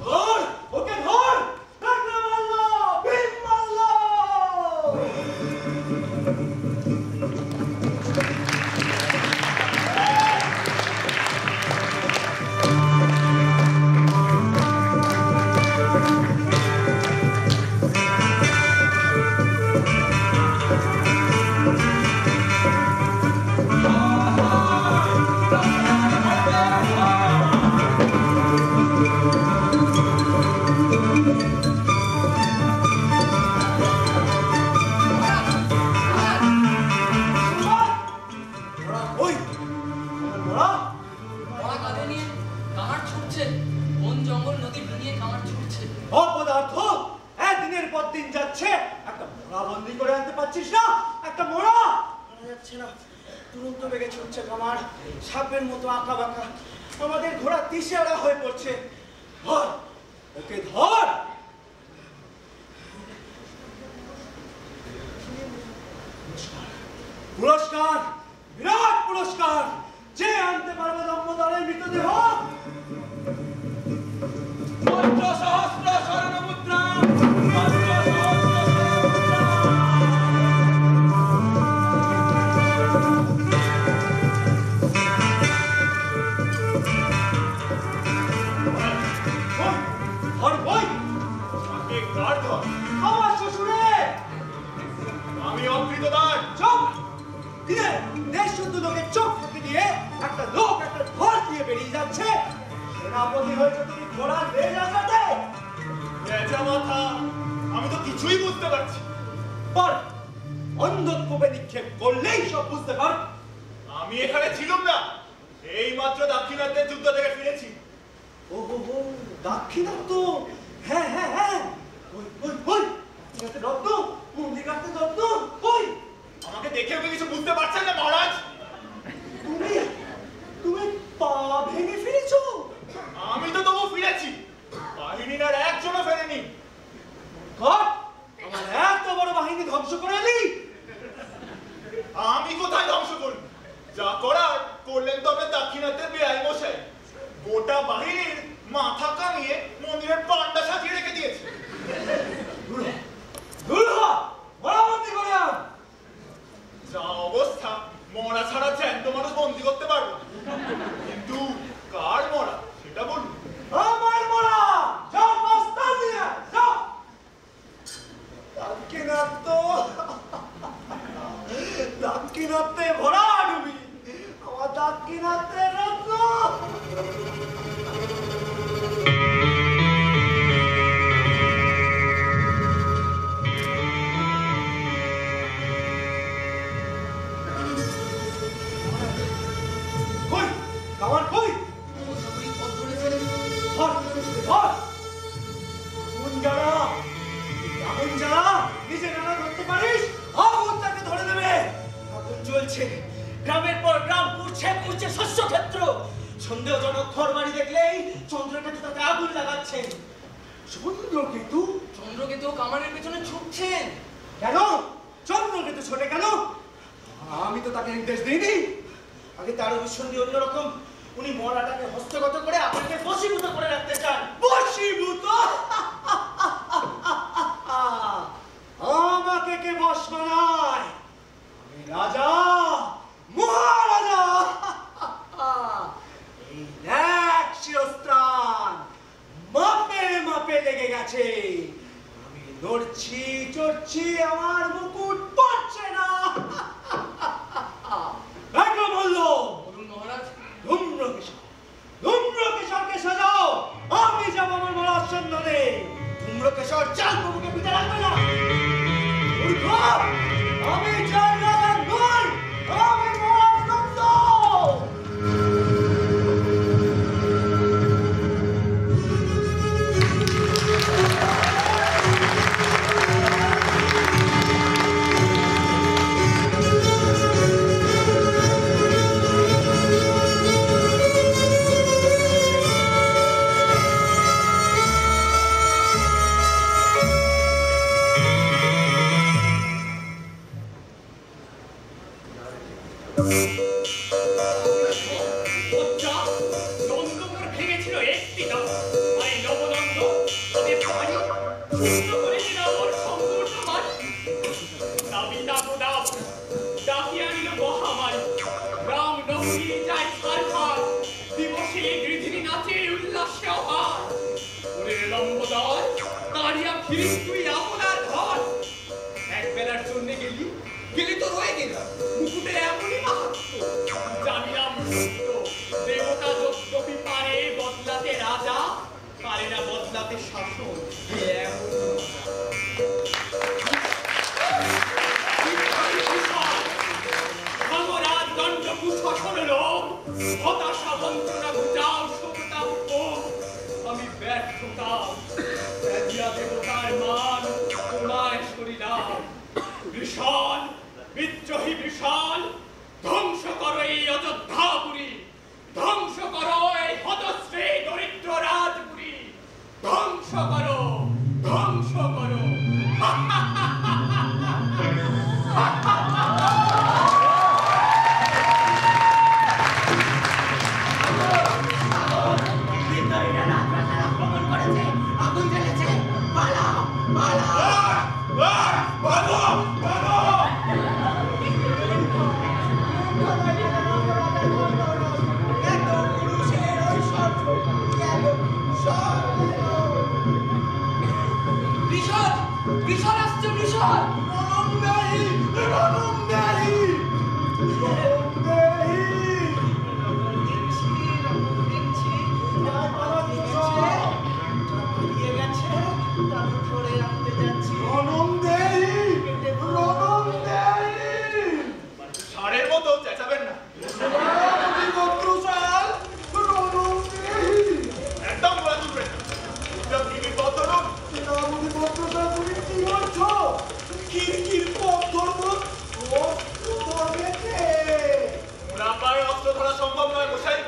ধর ওকে, ধর! কাকড়া মারলো, ভীম মারলো! ওই মরা! মরা কাঁধে নিয়ে কামার ছুটছে, বন জঙ্গল নদী ডিঙিয়ে কামার ছুটছে। অপদার্থ! একদিনের পর দিন যাচ্ছে, একটা মরা বন্দি করে আনতে পারছিস না? একটা মরা! মারা যাচ্ছে না, তুরন্ত বেগে ছুটছে কামার, সাপের মতো আঁকা বাঁকা। আমাদের ঘোড়া দিশেহারা হয়ে পড়ছে। ধর ওকে, ধর! পুরস্কার, বিরাট পুরস্কার! যে আনতে পারবে লম্বদরের মৃতদেহ পঞ্চসহস্র স্বর্ণমুদ্রা, ধর বই! তাকে কার ধর? আমার শ্বশুরে! আমি অকৃতদার। চোখ দিয়ে দেশ শুদ্ধ লোকের চোখ ফাঁকি দিয়ে একটা লোক একটা ঘর দিয়ে বেরিয়ে যাচ্ছে। সেনাপতি হয়েছে তুমি ঘোড়ার রেল আঘাতে! বেচা মাথা, আমি তো কিছুই বুঝতে পারছি। পর অন্ধকূপে নিক্ষেপ করলেই সব বুঝতে পার। আমি এখানে ছিলাম না, এই মাত্র দাক্ষিণাত্যের যুদ্ধ থেকে ফিরেছি। ও হো হো, দাক্ষিণাত্য! হ্যাঁ হ্যাঁ হ্যাঁ, ওই ওই ওই দাক্ষিণাত্যে রত্ন, মন্দির কাটতে রত্ন, ওই! আমাকে দেখে আপনি কিছু বুঝতে পারছেন না মহারাজ? তুমি তুমি পা ভেঙে ফিরেছো? আমি তো তবু ফিরেছি, বাহিনীর আর একজনও ফেরেনি। কর! আমার এত বড় বাহিনী ধ্বংস করে এলি! আমি কোথায় ধ্বংস করি? যা করার করলেন তবে দাক্ষিণাত্যের বেআই মশাই। গোটা বাহিনীর মাথা কামিয়ে মন্দিরের পান্ডা সাজিয়ে রেখে দিয়েছে। মরাবন্দি করে আন! যা অবস্থা, মরা ছাড়া জ্যান্ত মানুষ বন্দি করতে পারবো না। কিন্তু কার মরা সেটা বলুন। আমার মরা! যাও রাস্তা দিয়ে, যাও! দাক্ষিণাত্য, দাক্ষিণাত্যে ভরা ডুবি, আমার দাক্ষিণাত্যের রত্ন! কই কামার কই? বন্যগুলি পথ ধরেছে। ধর ধর! আগুন জ্বালা, আগুন জ্বালা! নিজে রান্না করতে পারিস, আগুন তাকে ধরে দেবে। আগুন জ্বলছে, গ্রামের পর গ্রাম পুড়ছে পুড়ছে শস্য ক্ষেত্র। সন্দেহজনক ঘরবাড়ি দেখলেই চন্দ্রকেতু তাতে আগুন লাগাচ্ছেন। চন্দ্রকেতু? চন্দ্রকেতু কামারের পেছনে ছুটছেন। কেন? চন্দ্রকেতু ছোটে কেন? আমি তো তাকে নির্দেশ দিইনি। আগে তার অভিসন্ধি অন্যরকম। উনি মরাটাকে হস্তগত করে আপনাকে বশীভূত করে রাখতে চান। বশীভূত? আমাকে কে বশ বানায়? আমি রাজা, মহারাজা! চাপে লেগে গেছে। আমি নড়ছি চড়ছি, আমার মুকুট পড়ছে না। একদম বললো বলুন মহারাজ। ধূম্রকেশরকে সাজাও, আমি যাবো আমার মরার সন্ধানে। ধূম্রকেশর চাল প্রভুকে পিঠে রাখবে না। মূর্খ, আমি চাই না নই, আমি মরার নন্দ। লজ্জা, নন্দকর ভেঙেছিল একটি দাও। আই নবনন্দ, তবে পারি, শুদ্ধ করে দিলাম ওর সম্পূর্ণ বাড়ি। দাবি দাবো দাব, ডাকি আনিল মহামারী। রাম নবমী যায় ছারখার, দিবসে গৃধিনী নাচে উল্লাসে অপার। ওরে লম্বদর, তাড়িয়া ফিরিস তুই আপনার ঘর। এক বেলার জন্য গেলি তো রয়ে গেল মুকুটের এমনই মাহাত্ম্য। জানিলাম সত্য, দেবতা যদ্যপি পারে বদলাতে রাজা, পারে না বদলাতে শাসন। ধর্মরাজ দণ্ড কুশাসন লোক, হতাশা বঞ্চনা বুঝাও সততা হোক। আমি ব্যর্থতাম, ত্যাজিয়া দেবতার মান তোমায় সরিলাম। ভীষণ বিদ্রোহী বিশাল, ধ্বংস করো এই অযোধ্যাপুরী, ধ্বংস করো এই হতশ্রী দরিদ্র রাজপুরী, ধ্বংস করো, ধ্বংস করো। আগুন জ্বলেছে, পালাও পালাও। বিশাল আসছে, বিশাল। ষাঁড়ের মতো চেঁচাবেন না। একদম বলা চলবে না। উদ্যোগ টিভির পথ ধরুন। ওরা পায়ে অস্ত্র ধরা সম্ভব নয় মশাই।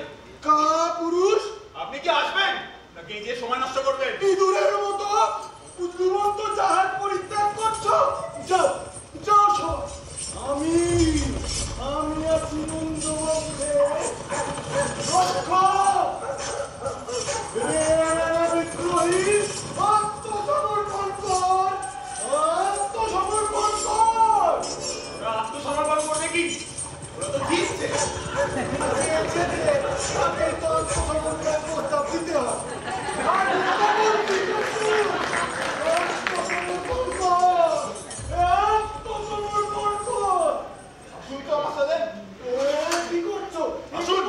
পুরুষ আপনি কি আসবেন নাকি এই যে সময় নষ্ট করবেন? ইঁদুরের মতো বুদ্ধিমন্ত জাহাজ পরিত্যাগ করছো। যাও যাও সব। আমি আছি নন্দবক্ষে। বিদ্রোহী, আত্মসমর্পণ কর, আত্মসমর্পণ কর। ওরা আত্মসমর্পণ করবে কি? ওরা তো জিতছে। তাকে তো আত্মসমর্পণ প্রস্তাব দিতে হয়। আসুন তো আমার সাথে। কি করছো? আসুন।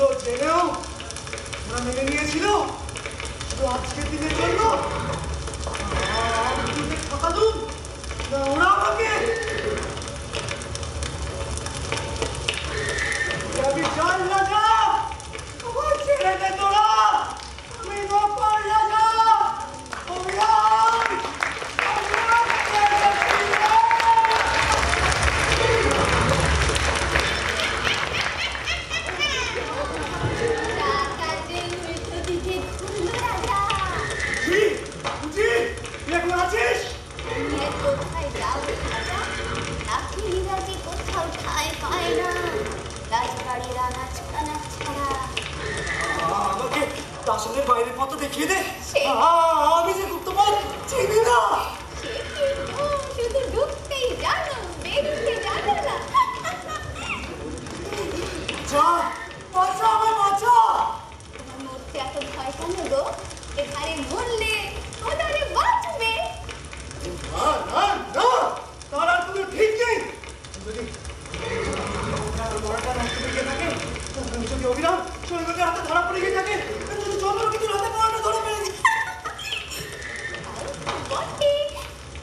মন্দ জেনেও ওরা মেনে নিয়েছিল শুধু আজকের দিনের জন্য। ঠকালুম না ওরা আমাকে। আমি জান রাজা, আমার ছেড়ে দে তোরা, আমি গোপাল রাজা। আসলে বাইরের পথ দেখিয়ে দে, আমি যে গুপ্তপথ চিনি না। শুধু ঢুকতেই জানো, বেরোতে জানো না। বাঁচা আমায়, বাঁচা। তোমার মরতে এত ভয় কেন গো? এখানে মরলে ওদারে বাঁচবে। না না না, তার আর কোনো ঠিক নেই। যদি মরাটা নষ্ট হয়ে থাকে, যদি অভিরাম সৈন্যদের হাতে ধরা পড়ে গিয়ে থাকে, যদি চন্দ্রকেতুর হাতে মরাটা ধরা পড়ে গেছে।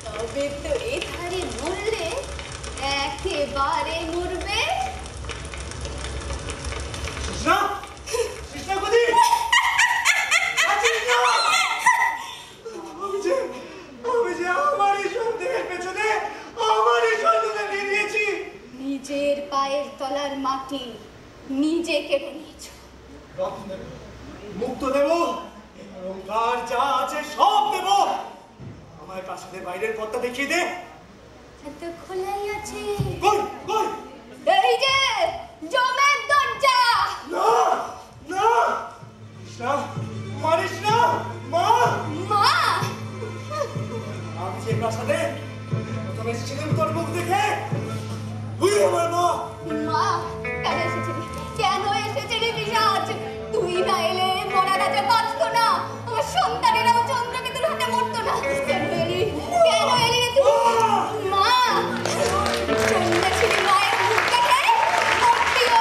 তবে তো এধারে মরলে একেবারে মরবে। কৃষ্ণা, কৃষ্ণা গদি, আমি যে আমারই সন্দেহের পেছনে আমারই সন্দেহ নিয়ে নিয়েছি। নিজের পায়ের তলার মাটি নিজে কেড়ে নিয়েছ। মুক্ত দেব, অলঙ্কার যা আছে সব দেব। আমার প্রাসাদের বাইরের পথটা দেখিয়ে দে। এত খোলাই আছে। কই কই? এই যে জমের দরজা। না না, কৃষ্ণা মারিস না। মা, মা, আমি যে প্রাসাদে প্রথমে এসেছিলাম তোর মুখ দেখে, তুই আমার মা। মা কেন এসেছিলি? কেন এসেছিলি পিশাচ? তুই না এলে মরা রাজা বাঁচত না, আমার সন্তানেরাও চন্দ্রকেতুর হাতে মরতো না। কেন এলি? কেন এলি রে তুই? মা, শুনেছিলি মায়ের মুখ দেখে মরতিও,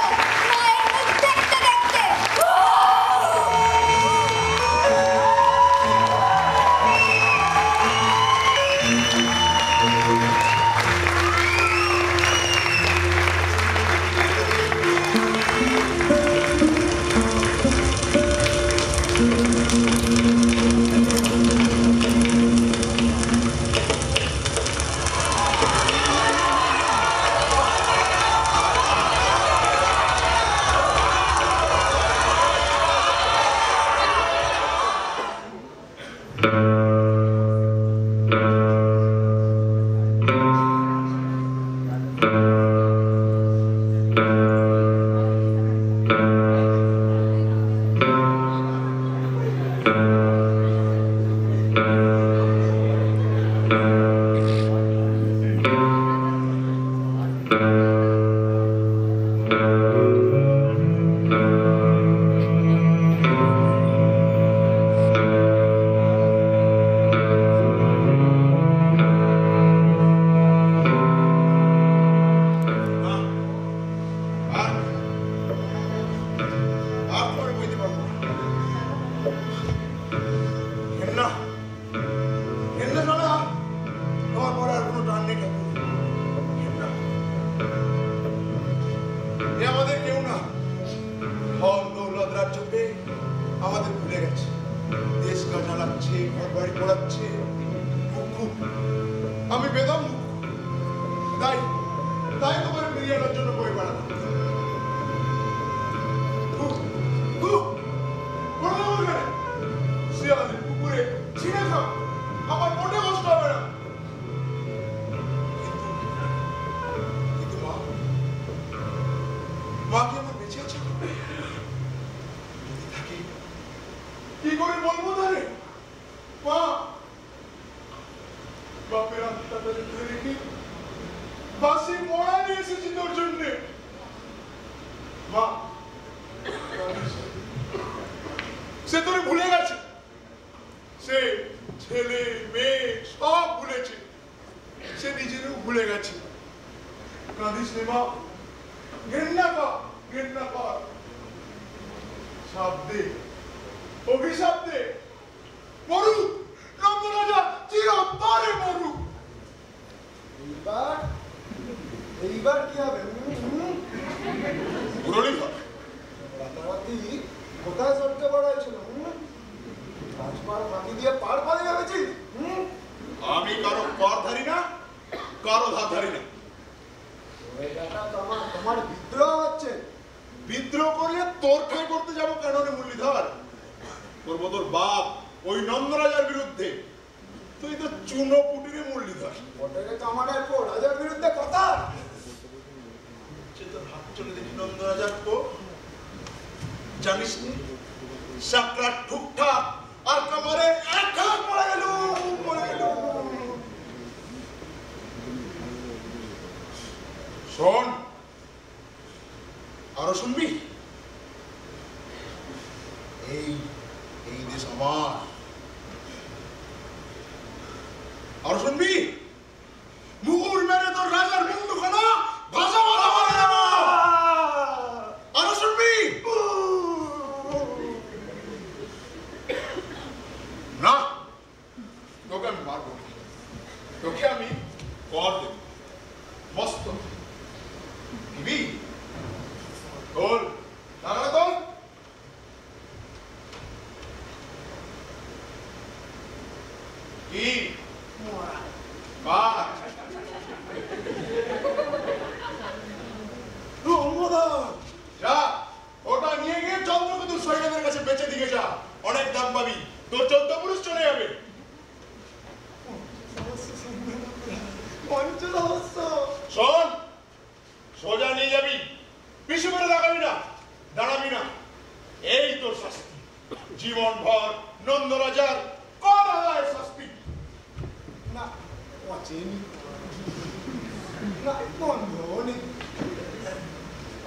মায়ের মুখ দেখতে দেখতে। আমাদের ভুলে গেছে, দেশ গাজা লাগছে, ঘর বাড়ি পড়াচ্ছে। আমি বেদম তাই তাই তোমার ফিরিয়ে আনার জন্য বই বাড়ানো। শিয়ালের পুকুরে ছিঁড়ে খাও, আমার মোটে কষ্ট হবে না। কিন্তু মা কি আমার বেঁচে আছে? কি করে বলবো তারে? মা, বাপের আত্মাটা ধরে রেখে বাসি মরা নিয়ে এসেছি তোর জন্যে। মা, সে তোরে ভুলে গেছে, সে ছেলে মেয়ে সব ভুলেছে, সে নিজেরও ভুলে গেছে। কাঁদিস রে মা, ঘেন্না কর, ঘেন্না কর। শাপ দে, অভিশাপ দে, মরু নন্দরাজা, চিরতরে মরু। এইবার কি হবে? মুরলীধর, রাতারাতি কোথায় সরতে বাড়াইছিল? রাজপার ফাঁকি দিয়ে পার পালিয়ে ভেবেছিস? আমি কারো কর ধারি না, কারো ধার ধারি না। তোমার বিদ্রোহ হচ্ছে। বিদ্রোহ করলে তোর ঠাঁই করতে যাবো কেন রে মুরলীধর? করবো তোর বাপ ওই নন্দরাজার বিরুদ্ধে। তুই তো চুনো পুটিরে মুরলীধর। ওটাকে কামানের পর রাজার বিরুদ্ধে কথা। তোর হাত চলে দেখি নন্দরাজার পো, জানিস নি সাকরা ঠুকঠা আর কামারে এক ঠাক পড়ে গেল, পড়ে গেল। শোন, আরো শুনবি? এই এই দেশ আমার। আরো শুনবি? মুগুর মেরে তোর রাজার মুন্ডখানা ভাজা ভাজা করে দেব। আরো শুনবি? না, তোকে আমি মারবো, তোকে আমি কর দেব, মস্ত দিবি। তোল দাঁড়া, তোল। কি যা, ওটা নিয়ে গিয়ে চন্দ্রকেতুর সৈন্যদের কাছে বেচে দিয়ে যা, অনেক দাম পাবি। তোর 14 পুরুষ চলে যাবে। শোন, সোজা নিয়ে যাবি, পিছু করে লাগাবি না, দাঁড়াবি না। এই তোর শাস্তি, জীবন ভর নন্দরাজার করায় শাস্তি। না পচেনি, না বন্ধ নেই,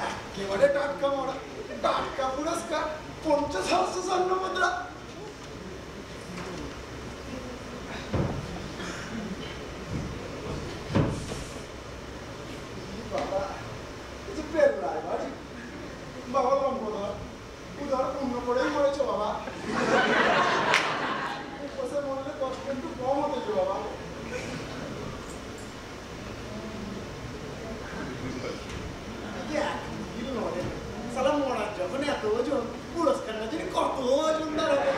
একেবারে টাটকা মারা, টাটকা পুরস্কার 50,000 স্বর্ণ মুদ্রা। বাবা কিছু পেল নাই বাড়ি। বাবা লম্বধর উদার পূর্ণ করেই মরেছে বাবা। উপসে মরলে কষ্ট একটু কম হতে বাবা। সালাম মরার যখন এত ওজন, পুরস্কার না জানি কত ওজন দাঁড়াবে।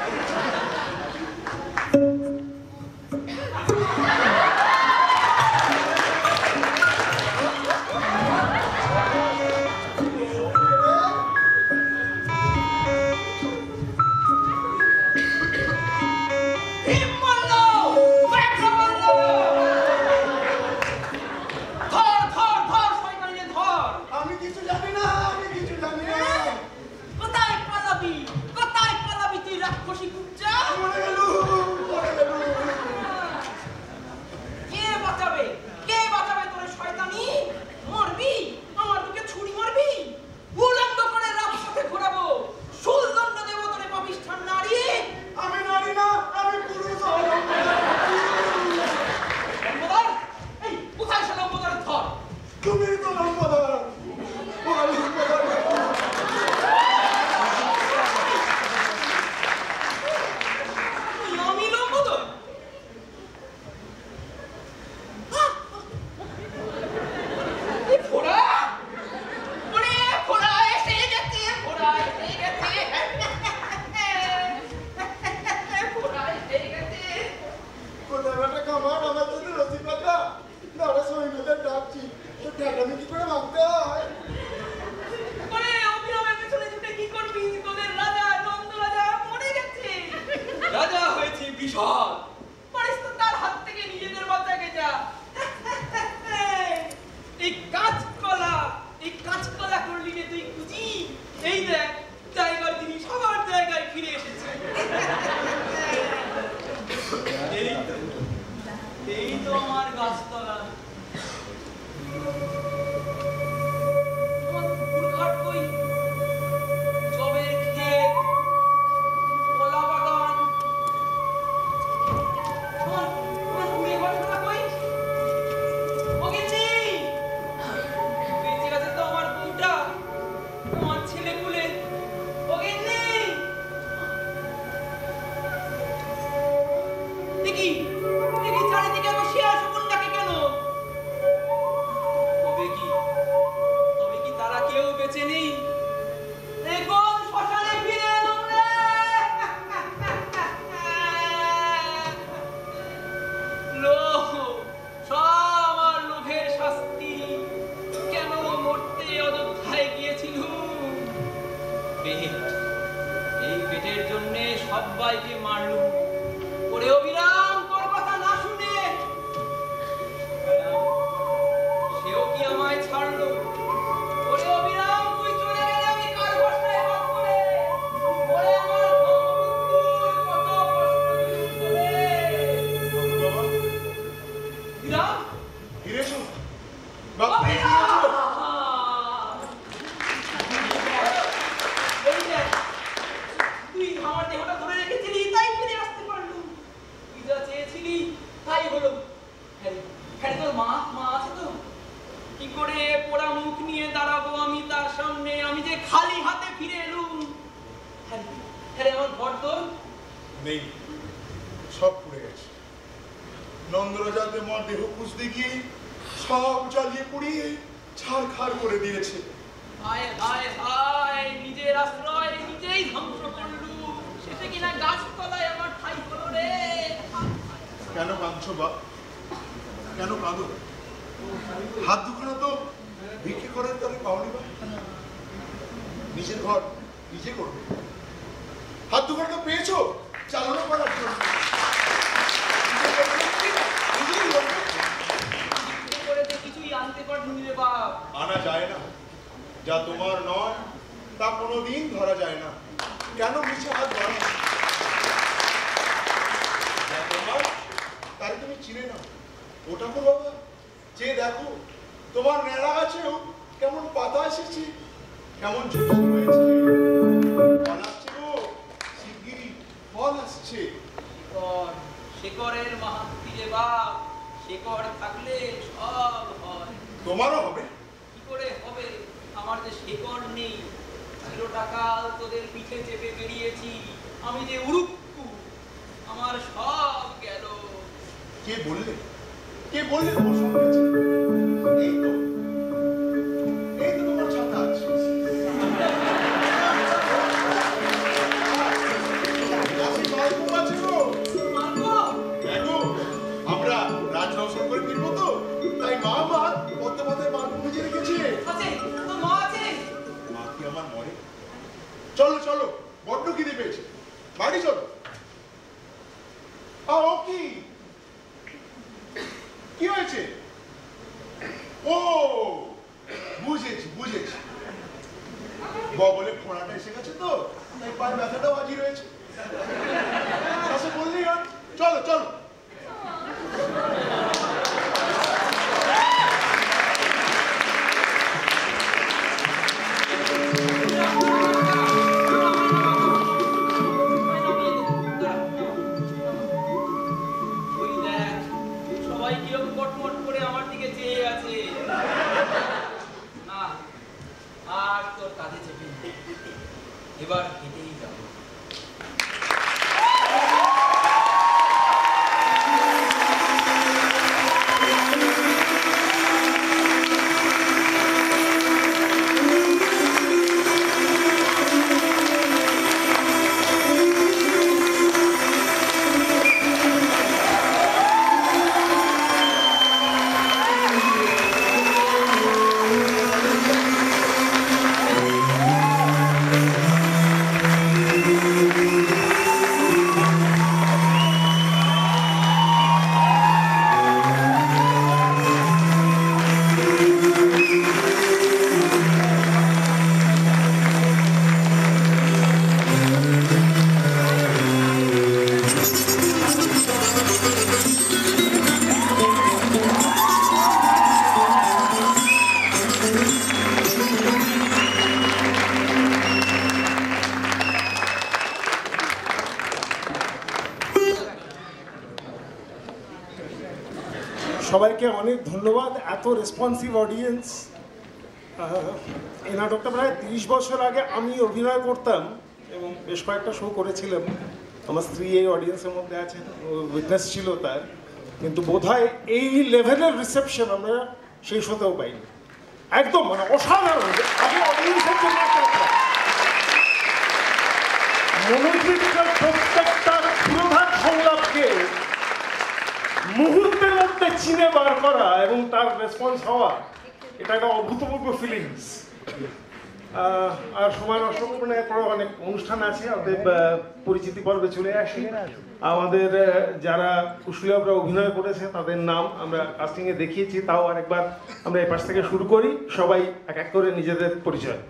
আমি কিছু জানি না, আমি কিছু জানি না। কোথায় পালাবি, কোথায় পালাবি তুই রাক্ষসী কুচ্চা? মরে গেল, মরে গেল। কে বাঁচাবে, কে বাঁচাবে তোর শয়তানি? মরবি, আমার দিকে ছুরি মারবি, উলঙ্গ করে রাজপথে ঘোরাবো, শুলদণ্ড দেবো তোরে পাপিষ্ঠান নারী। আমি নারী না, আমি পুরুষ। লম্বদর, এই কোথায় সে লম্বদর? ধর। তুমি তো লম্বধর। আমি লম্বদর? ঘোড়া, ওরে ঘোড়া এসে গেছে, ঘোড়া এসে গেছে, ঘোড়া এসে গেছে। কোথায় বেটা কামার, আমার সাথে রসিকতা। দাঁড়া সৈন্যদের ডাকছি, তো ঠেকামি আমায় ছাড়লো। ওরে অবিরাম তুই চলে গেলে আমি কার ভরসায় বাঁচবো রে? ওরে আমার ধর্মবন্ধু কত কষ্ট দিলি রে। বাবা বিরাম ফিরে এসো বাবা ফিরে এসো। এই দেখ, তুই আমার দেহটা ধরে রেখেছিলি তাই ফিরে আসতে পারলুম। তুই যা চেয়েছিলি তাই হলো। হ্যাঁ তোর মা আছে তো? কি করে পোড়া মুখ নিয়ে দাঁড়াবো আমি তার সামনে? আমি যে খালি হাতে ফিরে এলুম। হ্যাঁ আমার ঘর তোর নেই, সব পুড়ে গেছে। নন্দরাজা তোমার দেহ খুঁজতে গিয়ে সব জ্বালিয়ে পুড়িয়ে ছাড়খাড় করে দিয়েছে। হায় হায় হায়, নিজের আশ্রয় নিজেই ধ্বংস করলু। শেষে কিনা গাছতলায় আমার ঠাই হলো রে। কেন কাঁদছো বা? কেন কাঁদো? হাত দুখানা তো ভিক্ষে করার তাহলে পাওনি বা? নিজের ঘর নিজে করবে। হাত দুখানা তো পেয়েছো চালনা করার জন্য। নিজেই করবে। কিছুই আনতে পারলুনি রে বাপ। আনা যায় না, যা তোমার নয় তা কোনোদিন ধরা যায় না। কেন মিছে হাত বাড়াও? যা তোমার তাই তুমি চিনে নাও। ওটা তো বাবা চেয়ে দেখো, তোমার নেড়া গাছেও কেমন পাতা এসেছে, কেমন ছোট হয়েছে। ফল আসছে গো, শিগগিরই ফল আসছে। শেকড়ের মাহাত্ম্য রে বাপ। শেকড় থাকলে সব হয়। তোমারও হবে। কি করে হবে? আমার যে শেকড় নেই। চিরটাকাল তোদের পিঠে চেপে বেরিয়েছি, আমি যে উড়ুক্কু, আমার সব গেল। কে বললে? কে বললে তোমার সব গেছে? এই তো তোমার ছাতা আছে। গল্প আছে গো। দেখো আমরা রাজ রসন করে ফিরবো তো, তাই মা আমার পথে পথে মালপো ভেজে রেখেছে। মা কি আমার মরে? চলো চলো, বড্ড খিদে পেয়েছে, বাড়ি চলো। ও কি কি হয়েছে? ও বুঝেছি বুঝেছি, বগলে ফোঁড়াটা এসে গেছে তো, তাই পায়ে ব্যথাটাও হাজির হয়েছে। বললি চলো চলো। সবাই কিরকম কটমট করে আমার দিকে চেয়ে আছে। না, আর তোর কাঁধে চেপে নেই। এবার হেঁটেই যাবো। সবাইকে অনেক ধন্যবাদ, এত রেসপন্সিভ অডিয়েন্স। এই নাটকটা প্রায় 30 বছর আগে আমি অভিনয় করতাম এবং বেশ কয়েকটা শো করেছিলাম। আমার স্ত্রী এই অডিয়েন্সের মধ্যে আছেন, উইটনেস ছিল তার। কিন্তু বোধহয় এই লেভেলের রিসেপশন আমরা সেই শোতেও পাইনি। একদম মানে অসাধারণ। আমি অডিয়েন্সের জন্য মনোযোগটার প্রত্যেকটা পুরোভাগ সংলাপকে মুহূর্তের মধ্যে চিনে বার করা এবং তার রেসপন্স হওয়া, এটা একটা অভূতপূর্ব ফিলিংস। আর সময় নষ্ট করবো না, এরপরে অনেক অনুষ্ঠান আছে, অতএব পরিচিতি পর্বে চলে আসি। আমাদের যারা কুশলীয়রা অভিনয় করেছে তাদের নাম আমরা কাস্টিংয়ে দেখিয়েছি, তাও আরেকবার আমরা এই পাশ থেকে শুরু করি, সবাই এক এক করে নিজেদের পরিচয়।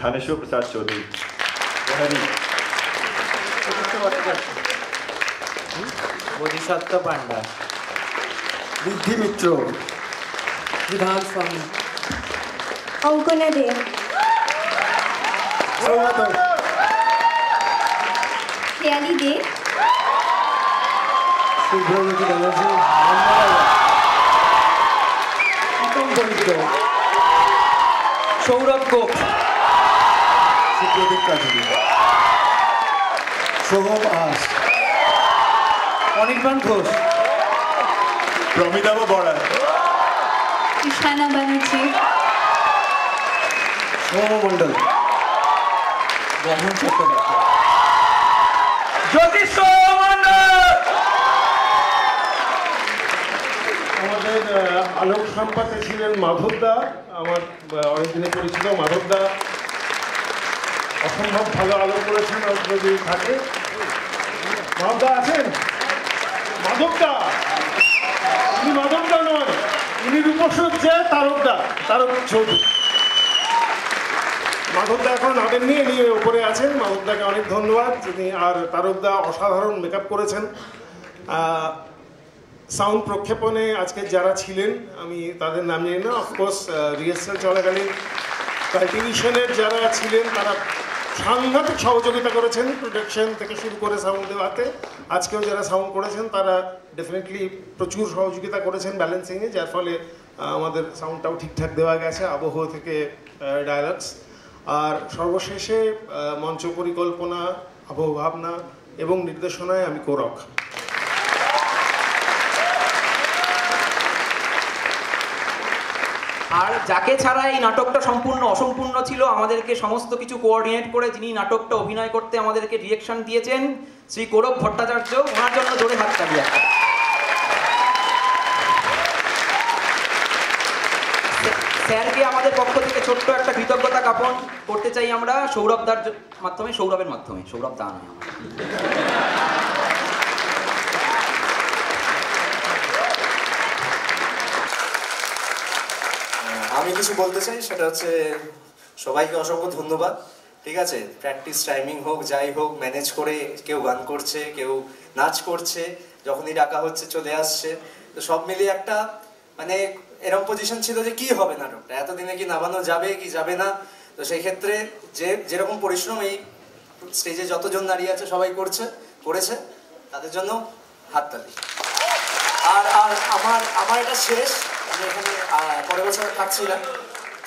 থানেশ্বর প্রসাদ চৌধুরী, বোধিসত্ত্ব পান্ডা, বুদ্ধি মিত্র, বিধান স্বামী, অঙ্কনা দে, খেয়ালি দে, শুভ্রজ্যোতি ব্যানার্জি, প্রীতম দরিদ্র, সৌরভ গোপ, সুপ্রদীপ কাজী, সোহম আস, অনির্বাণ ঘোষ, প্রমিতাভ বড়া, ঈশানা ব্যানার্জি, সোম মণ্ডল, গহন চট্টোপাধ্যায়, জ্যোতিষ মণ্ডল। আমাদের আলোক সম্পাদক ছিলেন মাধবদা, আমার অনেকদিনে পরিচিত মাধবদা, অসম্ভব ভালো আলো করেছেন। যদি থাকে মাধবদা আছেন, মাধবদা, উনি মাধবদা নয়, উনি রূপসজ্জা তারকদা, তারক চৌধুরী। মাধবদা এখন নামের নিয়ে উপরে আছেন, মাধবদাকে অনেক ধন্যবাদ। যিনি আর তারকদা অসাধারণ মেকআপ করেছেন। সাউন্ড প্রক্ষেপণে আজকে যারা ছিলেন আমি তাদের নাম জানি না, অফকোর্স রিহার্সাল চলাকালীন কাল্টিভেশনের যারা ছিলেন তারা সাংঘাতিক সহযোগিতা করেছেন, প্রোডাকশন থেকে শুরু করে সাউন্ড দেওয়াতে। আজকেও যারা সাউন্ড করেছেন তারা ডেফিনেটলি প্রচুর সহযোগিতা করেছেন ব্যালেন্সিংয়ে, যার ফলে আমাদের সাউন্ডটাও ঠিকঠাক দেওয়া গেছে, আবহ থেকে ডায়ালগস। আর সর্বশেষে মঞ্চ পরিকল্পনা, আবহ ভাবনা এবং নির্দেশনায় আমি কোরক। আর যাকে ছাড়া এই নাটকটা সম্পূর্ণ অসম্পূর্ণ ছিল, আমাদেরকে সমস্ত কিছু কোঅর্ডিনেট করে যিনি নাটকটা অভিনয় করতে আমাদেরকে ডিরেকশন দিয়েছেন, শ্রী কৌরব ভট্টাচার্য, ওনার জন্য জোরে হাততালি একটা। স্যারকে আমাদের পক্ষ থেকে ছোট্ট একটা কৃতজ্ঞতা জ্ঞাপন করতে চাই আমরা সৌরভদার মাধ্যমে, সৌরভের মাধ্যমে, সৌরভ দা নয়। আমি কিছু বলতে চাই, সেটা হচ্ছে সবাইকে অসংখ্য ধন্যবাদ। ঠিক আছে, প্র্যাকটিস টাইমিং হোক যাই হোক ম্যানেজ করে, কেউ গান করছে, কেউ নাচ করছে, যখনই ডাকা হচ্ছে চলে আসছে, তো সব মিলিয়ে একটা মানে এরকম পজিশন ছিল যে কি হবে নাটকটা, এতদিনে কি নামানো যাবে কি যাবে না। তো সেই ক্ষেত্রে যেরকম পরিশ্রম এই স্টেজে যতজন দাঁড়িয়ে আছে সবাই করেছে, তাদের জন্য হাততালি। আর আমার এটা শেষ, আমি এখানে পরের বছর থাকছিলাম,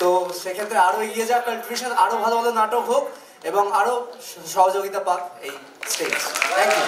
তো সেক্ষেত্রে আরো এগিয়ে যাক কাল্টিভেশন, আরো ভালো ভালো নাটক হোক এবং আরো সহযোগিতা পাক এই স্টেজ। Thank you.